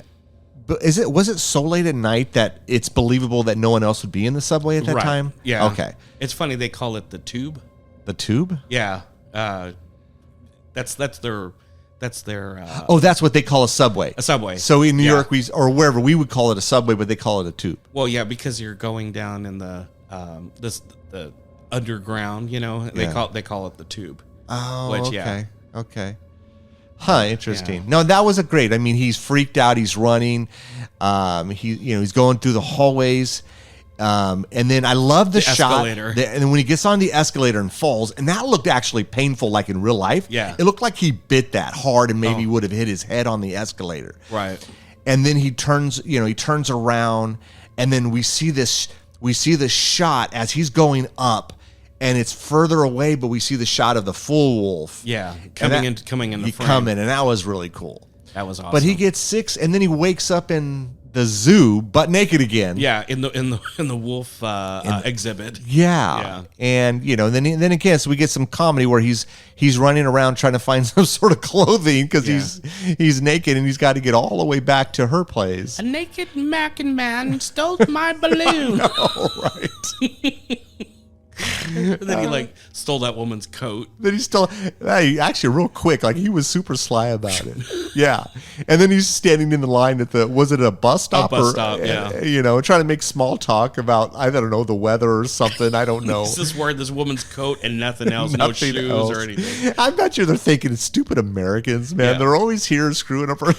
But was it so late at night that it's believable that no one else would be in the subway at that time? Yeah. Okay. It's funny they call it the tube. The tube? Yeah. That's their. That's what they call a subway. A subway. So in New York, or wherever, we would call it a subway, but they call it a tube. Well, yeah, because you're going down in the the underground. You know, they call it the tube. Oh, which, okay. Yeah. Okay. Huh, interesting. Yeah. No, that was a great. I mean, he's freaked out. He's running. He's going through the hallways. And then I love the shot. And then when he gets on the escalator and falls, and that looked actually painful, like in real life. Yeah. It looked like he bit that hard and maybe would have hit his head on the escalator. Right. And then he turns around, and then we see this shot as he's going up. And it's further away, but we see the shot of the full wolf. Yeah, coming in the frame. And that was really cool. That was awesome. But he gets 6, and then he wakes up in the zoo, butt naked again. Yeah, in the wolf exhibit. Yeah. And then again, so we get some comedy where he's running around trying to find some sort of clothing because he's naked and he's got to get all the way back to her place. A naked American man stole my balloon. Right. Then he stole that woman's coat. Then he stole, actually real quick, he was super sly about it. Yeah. And then he's standing in the line at was it a bus stop? Yeah. Trying to make small talk about, I don't know, the weather or something. I don't know. He's just wearing this woman's coat and nothing else, no shoes or anything. I bet you they're thinking it's stupid Americans, man. Yeah. They're always here screwing up. But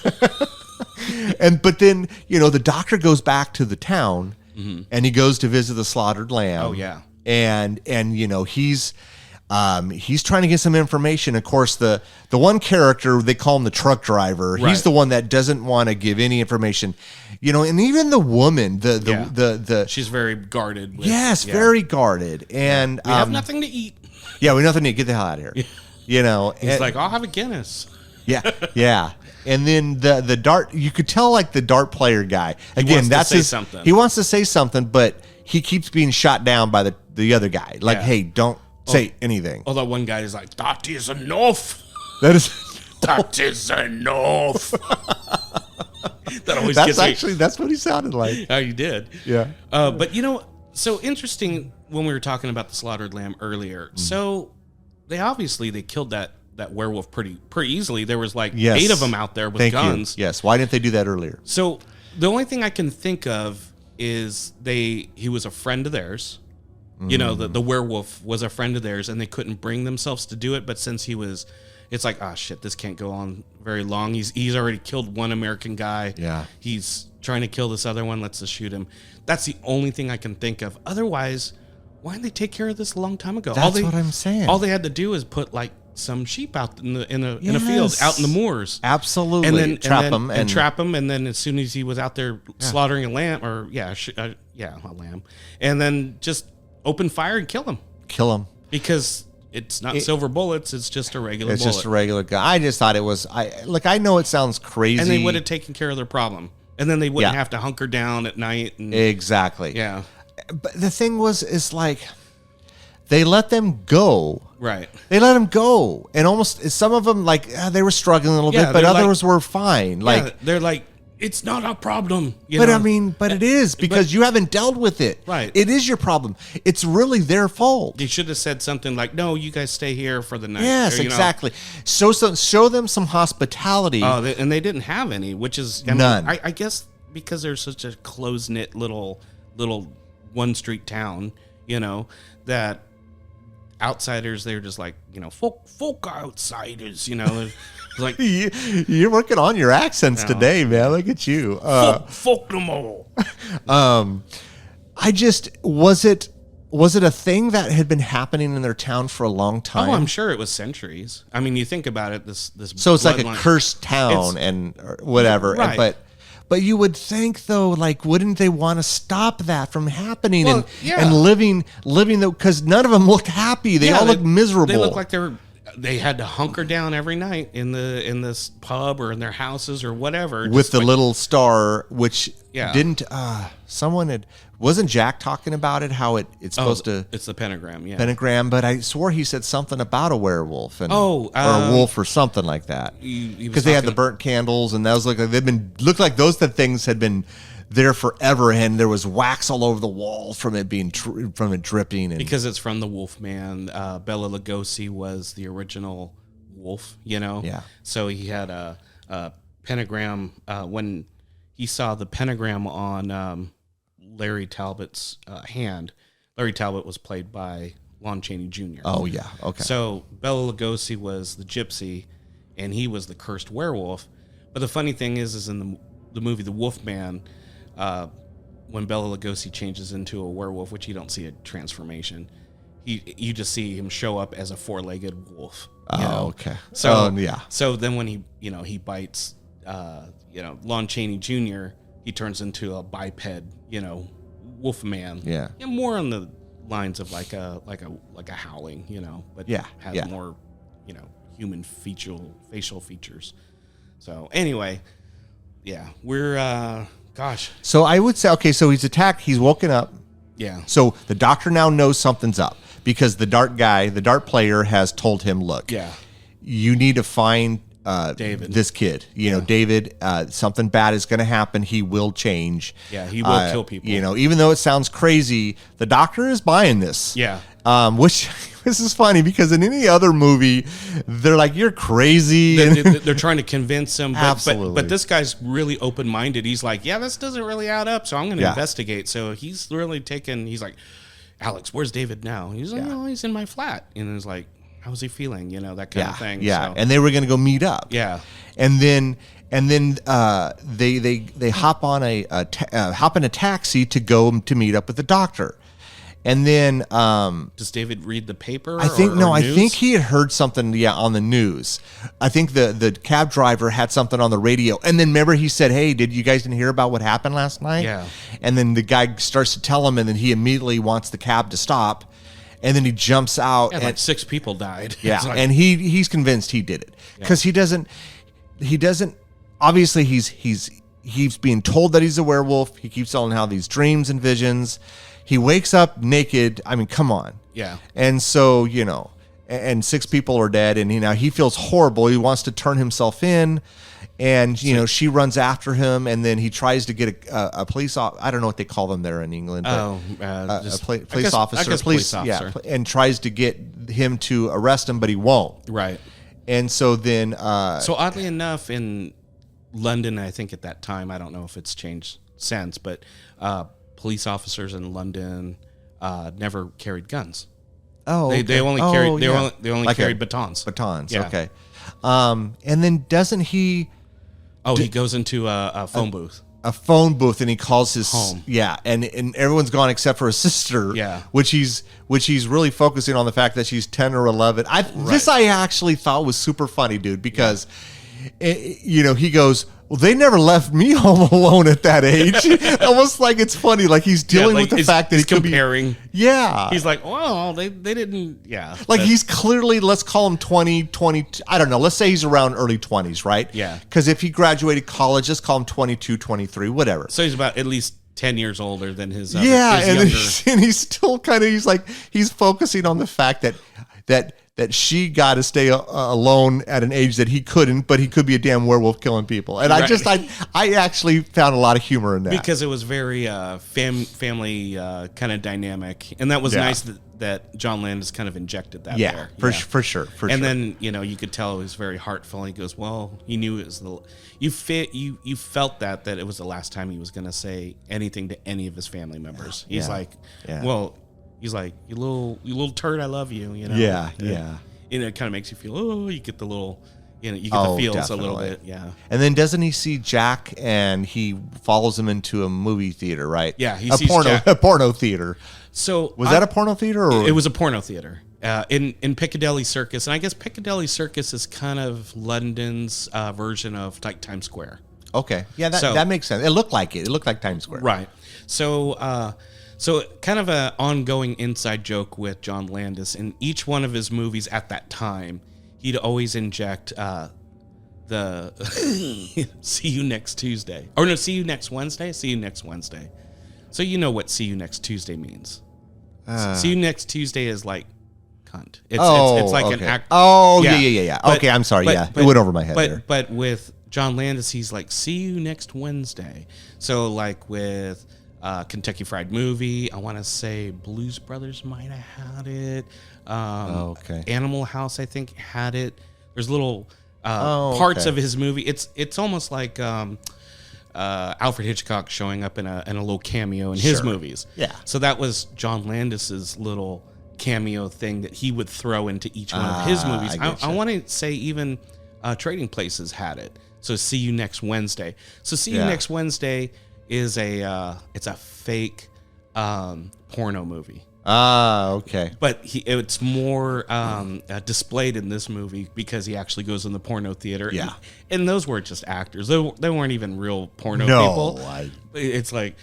then, the doctor goes back to the town and he goes to visit the slaughtered lamb. Oh, yeah. And he's trying to get some information. Of course, the one character, they call him the truck driver. Right. He's the one that doesn't want to give any information. And even the woman, the she's very guarded. Very guarded. And we have nothing to eat. Yeah, we have nothing to eat. Get the hell out of here. He's like, I'll have a Guinness. Yeah. And then the dart, you could tell the dart player guy. Again, something. He wants to say something, but he keeps being shot down by the other guy. Hey, don't say anything. Oh, that one guy is like, that is enough. That is enough. That always that's what he sounded like. Oh, you did. Yeah. But so interesting when we were talking about the slaughtered lamb earlier. So they killed that werewolf pretty easily. There was 8 of them out there with guns. Yes. Why didn't they do that earlier? So the only thing I can think of is he was a friend of theirs. The werewolf was a friend of theirs, and they couldn't bring themselves to do it. But since it's like, oh shit, this can't go on very long. He's already killed one American guy. Yeah. He's trying to kill this other one. Let's just shoot him. That's the only thing I can think of. Otherwise, why didn't they take care of this a long time ago? That's what I'm saying. All they had to do is put some sheep out in a field, out in the moors. Absolutely. And then trap them. And then as soon as he was out there slaughtering a lamb, a lamb, and then just open fire and kill him. Because it's not silver bullets; it's just a regular bullet. It's just a regular gun. I just thought it was. I know it sounds crazy, and they would have taken care of their problem, and then they wouldn't have to hunker down at night. Exactly. Yeah. But the thing is they let them go. Right. They let them go. And almost some of them, they were struggling a little bit, but others were fine. They're like, it's not a problem. But it is because you haven't dealt with it. Right. It is your problem. It's really their fault. You should have said something like, no, you guys stay here for the night. Yes, exactly. Show them some hospitality. Oh, and they didn't have any, which is none. I guess because they're such a close-knit little one-street town, that outsiders, they're just like, folk outsiders, like you're working on your accents today, man. Look at you. Folk them all. I just was it a thing that had been happening in their town for a long time? Oh, I'm sure it was centuries. I mean, you think about it, this so it's like a cursed town or whatever. Right. But you would think, though, like, wouldn't they want to stop that from happening Well, yeah. and living because none of them look happy. They all look miserable. They look like they had to hunker down every night in this pub or in their houses or whatever. With the little star, which Yeah. didn't wasn't Jack talking about it, how it's supposed to It's the pentagram, yeah. pentagram, but I swore he said something about a werewolf or a wolf or something like that. Because they had the burnt candles, and that was like looked like those things had been there forever, and there was wax all over the wall from it being from it dripping. And because it's from the Wolfman. Bela Lugosi was the original wolf, Yeah. So he had a pentagram. When he saw the pentagram on Larry Talbot's hand, Larry Talbot was played by Lon Chaney Jr. Oh yeah, okay. So Bela Lugosi was the gypsy, and he was the cursed werewolf. But the funny thing is in the movie The Wolfman, when Bela Lugosi changes into a werewolf, which you don't see a transformation, you just see him show up as a four-legged wolf. Okay. So yeah. So then when he bites, Lon Chaney Jr., he turns into a biped, wolf man. Yeah. And more on the lines of like a howling, but has more, human facial features. So anyway, yeah, we're gosh. So I would say, okay, so he's attacked. He's woken up. Yeah. So the doctor now knows something's up because the dart player has told him, look, Yeah. you need to find David. this kid. David, something bad is going to happen. He will change. Yeah, he will kill people. Even though it sounds crazy, the doctor is buying this. Yeah. Which this is funny because in any other movie, they're like, you're crazy. They're trying to convince him. Absolutely. But this guy's really open-minded. He's like, yeah, this doesn't really add up, so I'm going to investigate. So he's really he's like, Alex, where's David now? He's like, oh, he's in my flat. And he's like, how's he feeling? That kind of thing. Yeah, So, and they were going to go meet up. yeah. And then they hop on hop in a taxi to go to meet up with the doctor. And then Does David read the paper? I think or I news? think he had heard something on the news. I think the cab driver had something on the radio. And then remember he said, "Hey, you guys didn't hear about what happened last night?" Yeah. And then the guy starts to tell him, and then he immediately wants the cab to stop. And then he jumps out. Yeah, like 6 people died. Yeah, It's like, and he's convinced he did it because he doesn't. Obviously, he's being told that he's a werewolf. He keeps telling how these dreams and visions. He wakes up naked. I mean, come on. Yeah. And so and 6 people are dead, and he feels horrible. He wants to turn himself in, and she runs after him, and then he tries to get a police. I don't know what they call them there in England. But police officer. Police officer. Yeah, and tries to get him to arrest him, but he won't. Right. And so then, So oddly enough, in London, I think at that time, I don't know if it's changed since, but police officers in London never carried guns. oh, They only carried they only Like carried batons. batons. Yeah. Okay. And then doesn't he He goes into a phone booth. a phone booth and he calls his Home. Yeah, and everyone's gone except for his sister. Yeah. which he's really focusing on the fact that she's 10 or 11. This I actually thought was super funny, dude, because he goes, well, they never left me home alone at that age. Almost like it's funny, like he's dealing with the fact that he's he could comparing. Yeah. He's like, well, they didn't. Yeah. Like he's clearly, let's call him 20, I don't know. Let's say he's around early 20s, right? Yeah. Because if he graduated college, let's call him 22, 23, whatever. So he's about at least 10 years older than his his and younger. he's still kind of, he's focusing on the fact that she got to stay alone at an age that he couldn't, but he could be a damn werewolf killing people. And Right. I actually found a lot of humor in that. Because it was very family kind of dynamic. And that was nice that John Landis kind of injected that there. For sure. And then, you could tell it was very heartful. He goes, well, he knew it was you felt that it was the last time he was going to say anything to any of his family members. He's like, well, he's like, you little turd, I love you, Yeah. And it kind of makes you feel, you get the little, you get the feels definitely. a little bit, yeah. And then doesn't he see Jack and he follows him into a movie theater, right? Yeah, he a sees Jack. A porno theater. So Was that a porno theater? Or? It was a porno theater in Piccadilly Circus, and I guess Piccadilly Circus is kind of London's version of like Times Square. Okay. Yeah, So- that makes sense. It looked like it. It looked like Times Square. Right. So, so kind of an ongoing inside joke with John Landis. In each one of his movies at that time, he'd always inject the "See you next Tuesday" or no, "See you next Wednesday." See you next Wednesday. So you know what "See you next Tuesday" means. "See you next Tuesday" is like cunt. It's like an act. Oh yeah. But- Okay, I'm sorry. but- It went over my head there. But with John Landis, he's like, "See you next Wednesday." So like with Kentucky Fried Movie, I want to say Blues Brothers might have had it. Okay. Animal House, I think, had it. There's little parts of his movie. It's almost like Alfred Hitchcock showing up in a little cameo in his movies. Yeah. So that was John Landis's little cameo thing that he would throw into each one of his movies. I want to say even Trading Places had it. So See You Next Wednesday. So See You Next Wednesday is it's a fake porno movie. Okay. But it's more displayed in this movie because he actually goes in the porno theater. Yeah. And those were just actors. They weren't even real porno No, people. It's like,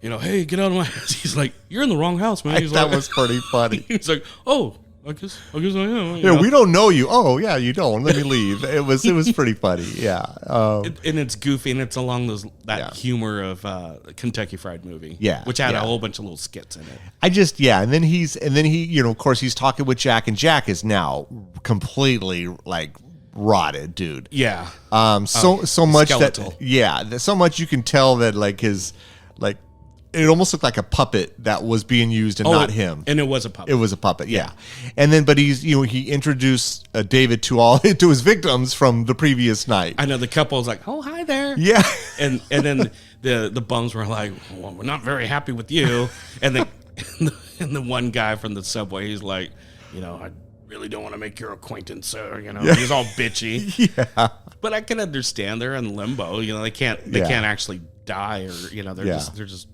hey, get out of my house. He's like, you're in the wrong house, man. He's That like, was pretty funny. He's like, oh, I guess I am. Yeah, we don't know you. Oh, yeah, you don't. Let me leave. It was pretty funny. Yeah. And it's goofy, and it's along that humor of Kentucky Fried Movie. Yeah, which had yeah. a whole bunch of little skits in it. and then he, of course, he's talking with Jack, and Jack is now completely like rotted, dude. Yeah. So much skeletal. so much you can tell that like his like it almost looked like a puppet that was being used and not him. And it was a puppet. It was a puppet, yeah. And then, but he introduced David to his victims from the previous night. I know the couple was like, "Oh, hi there." Yeah. And then the bums were like, "Well, we're not very happy with you." And the one guy from the subway, he's like, "I really don't want to make your acquaintance, sir." He's all bitchy. Yeah. But I can understand they're in limbo. They can't actually die, or they're just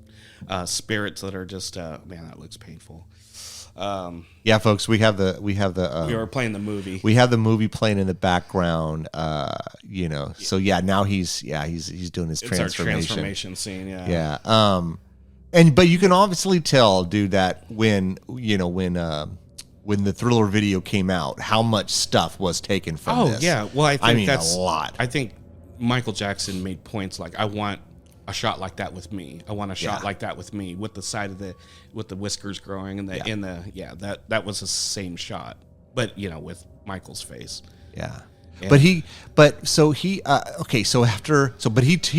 spirits that are just man, that looks painful. Yeah, folks, we have We were playing the movie. we have the movie playing in the background. So now he's doing his It's transformation. our transformation scene. Yeah. Yeah. But you can obviously tell, dude, that when the Thriller video came out, how much stuff was taken from this. Oh yeah. Well, I think that's a lot. I think Michael Jackson made points like, I want a shot like that with me. I want a shot like that with me, with the side of with the whiskers growing and that was the same shot, but with Michael's face. Yeah. Yeah. But he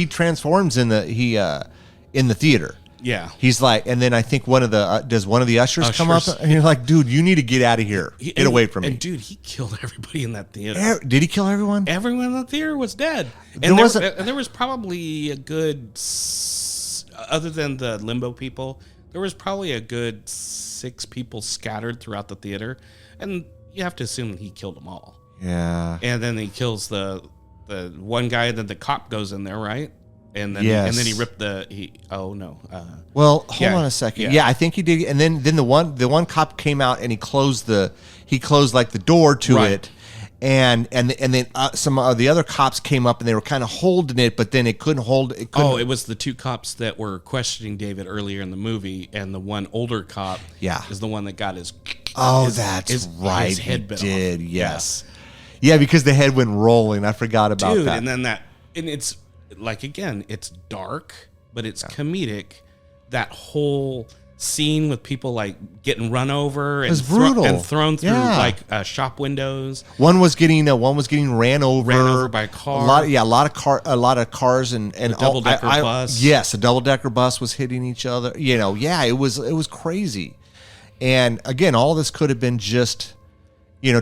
transforms in the theater. Yeah. He's like, and then I think does one of the ushers come up, and you're like, dude, you need to get out of here. Get away from me. And dude, he killed everybody in that theater. Did he kill everyone? Everyone in the theater was dead. There was probably a good, other than the limbo people, there was probably a good 6 people scattered throughout the theater. And you have to assume that he killed them all. Yeah. And then he kills the one guy, and then the cop goes in there, right? And then he ripped hold on a second. Yeah, I think he did. And then the one cop came out and he closed like the door to it. And then some of the other cops came up and they were kind of holding it, but then it couldn't hold it. It was the 2 cops that were questioning David earlier in the movie, and the one older cop is the one that got his right. His head bit did, off. yes. Yeah, because the head went rolling. I forgot about that. And then and it's like, again, it's dark, but it's comedic. That whole scene with people like getting run over and brutal. And thrown through like shop windows. One was getting ran over by a car. A lot of cars and a double-decker bus. Yes, a double-decker bus was hitting each other. It was crazy. And again, all this could have been just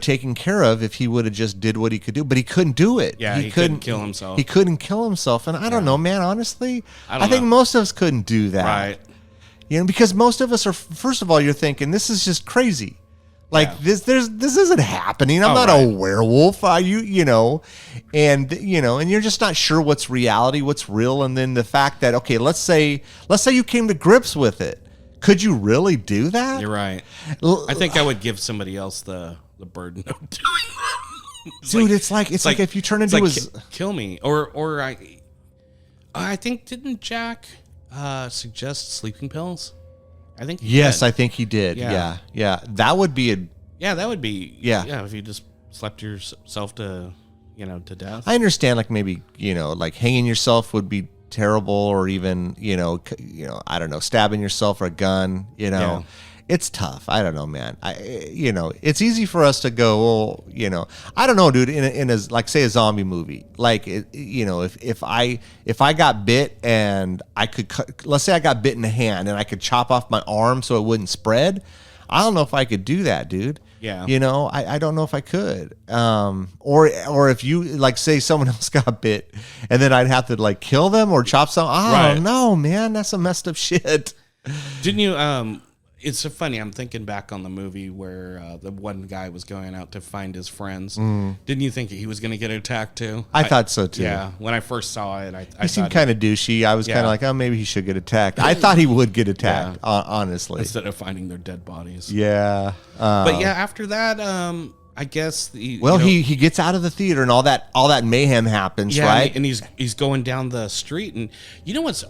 taken care of if he would have just did what he could do, but he couldn't do it. Yeah, he couldn't kill himself. He couldn't kill himself, and I don't know, man. Honestly, I think most of us couldn't do that. Right. Because most of us are. First of all, you're thinking this is just crazy. Like this isn't happening. I'm not a werewolf. And you're just not sure what's reality, what's real, and then the fact that let's say you came to grips with it. Could you really do that? You're right. I think I would give somebody else the burden of doing that. Dude, it's like if you turn into kill me, or I think, didn't Jack suggest sleeping pills? I think Yes, did. I think he did. Yeah. That would be that would be Yeah. if you just slept yourself to death. I understand, like maybe, like hanging yourself would be terrible, or even, I don't know, stabbing yourself or a gun, Yeah. It's tough. I don't know, man. It's easy for us to go, well, I don't know, dude, in a, like say a zombie movie, like, if I got bit and I could let's say I got bit in the hand and I could chop off my arm so it wouldn't spread. I don't know if I could do that, dude. Yeah. I don't know if I could. Or if you, like, say someone else got bit and then I'd have to, like, kill them or chop some. I don't know, man. That's some messed up shit. Didn't you? It's so funny. I'm thinking back on the movie where the one guy was going out to find his friends. Didn't you think he was going to get attacked too? I thought so too. Yeah. When I first saw it, I He seemed kind of douchey. I was kind Yeah. of like, oh, maybe he should get attacked. I thought he would get attacked, honestly. instead of finding their dead bodies. Yeah. But yeah, after that, I guess he gets out of the theater and all that mayhem happens, right? And he's going down the street, and you know what's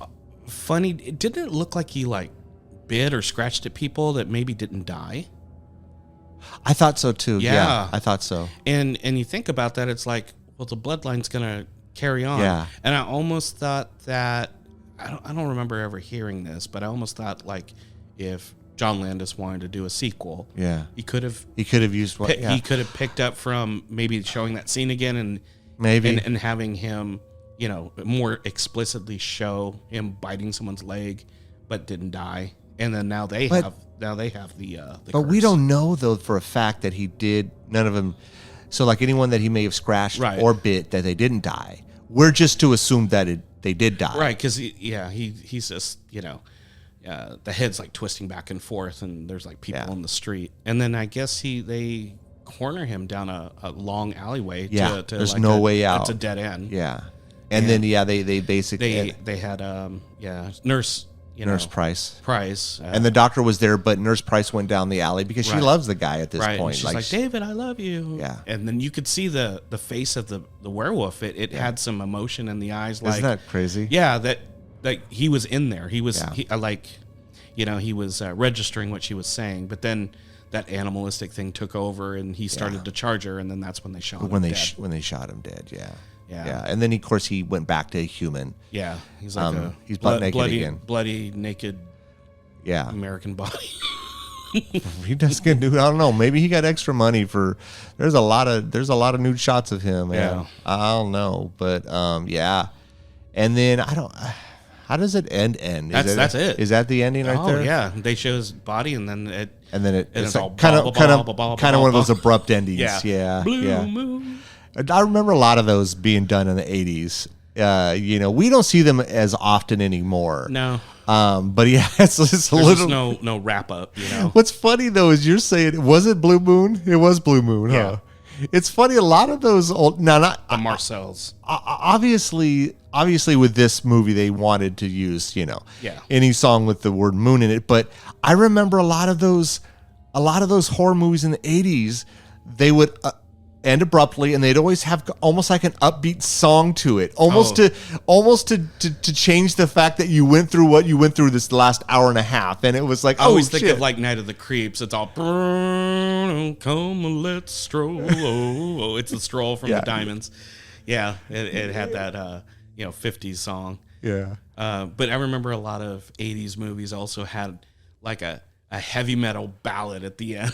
funny? Didn't it look like he bit or scratched at people that maybe didn't die? I thought so too. Yeah. I thought so. And you think about that, it's like, well, the bloodline's gonna carry on. Yeah. And I almost thought that I don't remember ever hearing this, but I almost thought like if John Landis wanted to do a sequel, Yeah. he could have used what? Yeah. he could have picked up from maybe showing that scene again and Maybe. and having him, more explicitly show him biting someone's leg, but didn't die. And then now they have the But we curse. don't know, though, for a fact that he did. None of them. So, like, anyone that he may have scratched Right. or bit, that they didn't die. We're just to assume that they did die. Right, because he's just the head's like twisting back and forth, and there's like people Yeah. on the street, and then I guess they corner him down a long alleyway. Yeah, to there's like no way out. It's a dead end. Yeah. And then, they basically. They had nurse Nurse Price. and And the doctor was there, but Nurse Price went down the alley because she Right. loves the guy at this right, point. and she's like, David, I love you. Yeah. And then you could see the face of the werewolf. It had some emotion in the eyes. Like, isn't that crazy? yeah, that he was in there. He was Yeah. he was registering what she was saying, but then that animalistic thing took over, and he started to charge her, and then that's when they shot him When they dead. when they shot him dead, yeah. Yeah. And then, of course, he went back to a human. Yeah, he's like he's butt naked again. bloody naked Yeah. American body. He does get new. I don't know. Maybe he got extra money for. There's a lot of nude shots of him. Man. Yeah. I don't know, but yeah. And then I don't. How does it end? That's it. Is that the ending right there? Oh yeah, they show his body, and then it's all kind of blah, one of those abrupt endings. yeah, Yeah. Blue yeah. moon. I remember a lot of those being done in the 80s. We don't see them as often anymore. No, but yeah, it's a there's little. just no wrap up. What's funny though is you're saying, was it Blue Moon? It was Blue Moon, huh? It's funny. A lot of those old, not The Marcells. obviously with this movie they wanted to use any song with the word moon in it. But I remember a lot of those horror movies in the 80s. They would end abruptly, and they'd always have almost like an upbeat song to it, almost to change the fact that you went through what you went through this last hour and a half, and it was like, I always think shit. of like Night of the Creeps. It's all come let's stroll. Oh, it's the stroll from the Diamonds. Yeah, it had that 50s song. Yeah. But I remember a lot of 80s movies also had like a heavy metal ballad at the end.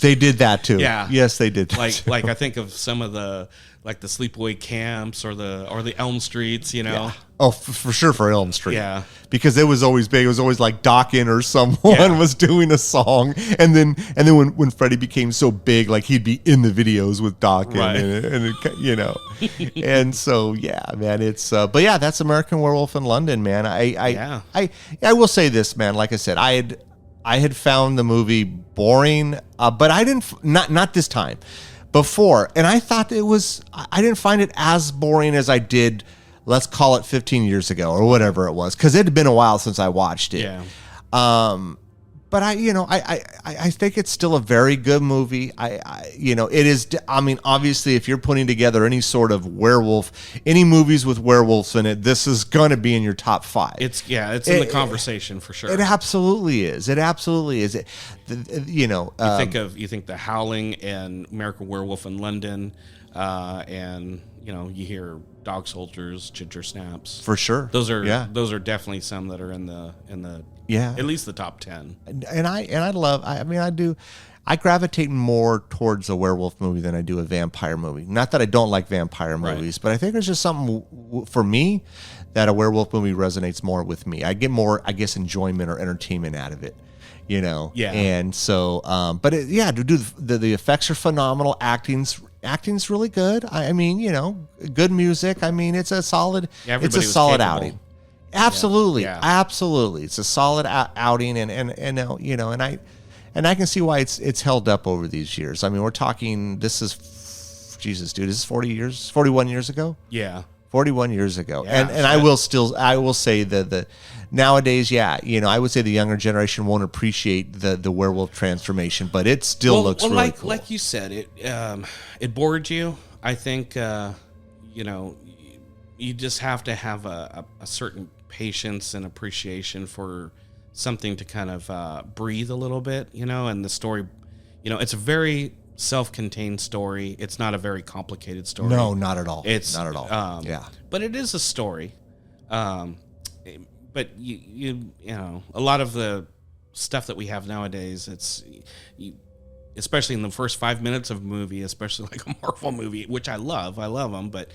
They did that too. Yeah. Yes, they did that too. like I think of some of the like the sleepaway camps or the Elm Streets, Yeah. Oh, for sure for Elm Street. Yeah. Because it was always big. It was always like Dawkins or someone was doing a song, and then when Freddie became so big, like he'd be in the videos with Dawkins, Right. and and so yeah, man, it's but yeah, that's American Werewolf in London, man. I will say this, man. Like I said, I had found the movie boring, but I didn't not this time. Before, and I thought I didn't find it as boring as I did, let's call it 15 years ago or whatever it was, because it had been a while since I watched it. Yeah. But but I think it's still a very good movie. It is. I mean, obviously, if you're putting together any sort of werewolf, any movies with werewolves in it, this is going to be in your top 5. It's in the conversation for sure. It absolutely is. It absolutely is. You think The Howling and American Werewolf in London, and you hear Dog Soldiers, Ginger Snaps. For sure. Those are definitely some that are in the at least the top 10. And I gravitate more towards a werewolf movie than I do a vampire movie. Not that I don't like vampire movies, but I think there's just something for me that a werewolf movie resonates more with me. I get more, I guess, enjoyment or entertainment out of it. Yeah. And so, the effects are phenomenal. Acting's really good. I mean, good music. I mean, it's a solid outing. Absolutely. Yeah. Absolutely. It's a solid outing. And I can see why it's held up over these years. I mean, we're talking, this is 41 years ago. Yeah. 41 years ago. Yeah, and I will say that nowadays, I would say the younger generation won't appreciate the werewolf transformation, but it still looks really cool. Like you said, it bored you. I think, you just have to have a certain patience and appreciation for something to kind of breathe a little bit, and the story, it's a very self-contained story. It's not a very complicated story. No, not at all. It's not at all. But it is a story. But you a lot of the stuff that we have nowadays, especially in the first 5 minutes of a movie, especially like a Marvel movie, which I love them, but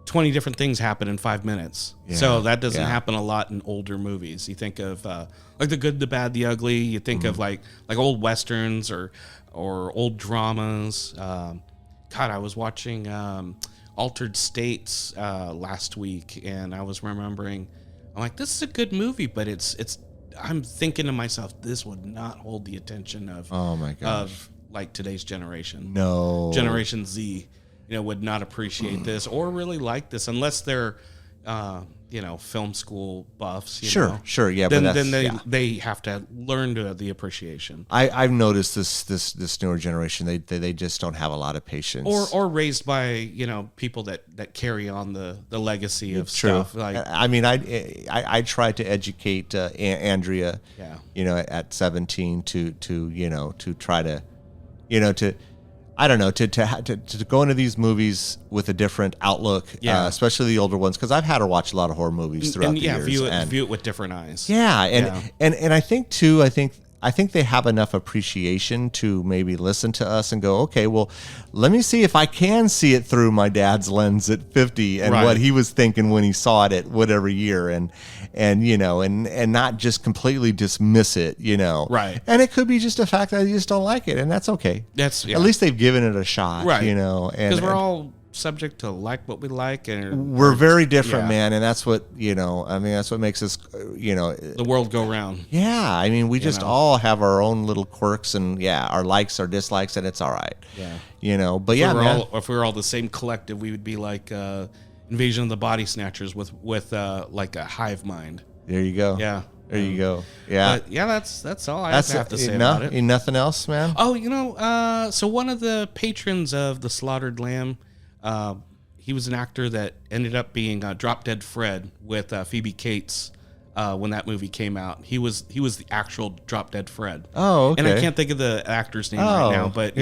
20 different things happen in 5 minutes. Yeah, so that doesn't happen a lot in older movies. You think of like The Good, the Bad, the Ugly. You think of like old westerns or old dramas. I was watching Altered States last week, and I was remembering, I'm like, this is a good movie, but it's. I'm thinking to myself, this would not hold the attention of of like today's generation. No, Generation Z. Would not appreciate this or really like this unless they're, film school buffs. Sure, yeah. Then they have to learn the appreciation. I've noticed this newer generation, they just don't have a lot of patience. Or raised by people that carry on the legacy of stuff. Like, I mean, I tried to educate Andrea, at 17 to try to, I don't know, to go into these movies with a different outlook, especially the older ones, because I've had her watch a lot of horror movies throughout the years. View it with different eyes. Yeah, and I think too, I think they have enough appreciation to maybe listen to us and go, okay, well, let me see if I can see it through my dad's lens at 50 and what he was thinking when he saw it at whatever year, and not just completely dismiss it, Right. And it could be just a fact that you just don't like it, and that's okay. At least they've given it a shot, right? Because we're all subject to like what we like, and we're very different, man, and that's what that's what makes us the world go round. Yeah, I mean, we just all have our own little quirks, and our likes, our dislikes, and it's all right. But if we were all the same collective, we would be like Invasion of the Body Snatchers with like a hive mind. There you go. Yeah. There you go. Yeah. That's all I have to say about it. Nothing else, man? Oh, so one of the patrons of The Slaughtered Lamb, he was an actor that ended up being Drop Dead Fred with Phoebe Cates when that movie came out. He was the actual Drop Dead Fred. Oh, okay. And I can't think of the actor's name right now, but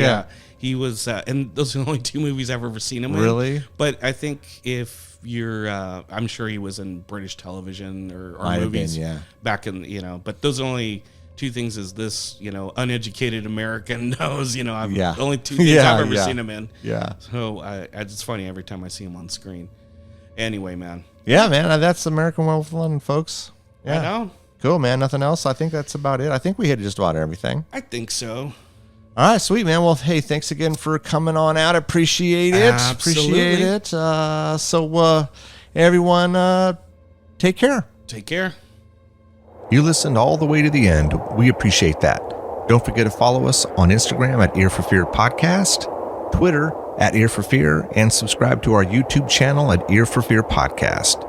he was, and those are the only 2 movies I've ever seen him in. Really? But I think if you're, I'm sure he was in British television or movies back in, but those are only 2 things is this, uneducated American knows, only 2 things I've ever seen him in. Yeah. So it's funny every time I see him on screen. Anyway, man. Yeah, man. That's American Werewolf in London, folks. Yeah. I know. Cool, man. Nothing else? I think that's about it. I think we hit just about everything. I think so. All right, sweet, man. Well, hey, thanks again for coming on out. Appreciate it. Absolutely. Appreciate it. So, everyone, take care. Take care. You listened all the way to the end. We appreciate that. Don't forget to follow us on Instagram at Ear for Fear Podcast, Twitter at Ear for Fear, and subscribe to our YouTube channel at Ear for Fear Podcast.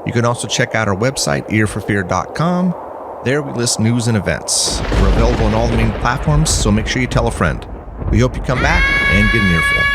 You can also check out our website, earforfear.com, There we list news and events. We're available on all the main platforms, so make sure you tell a friend. We hope you come back and get an earful.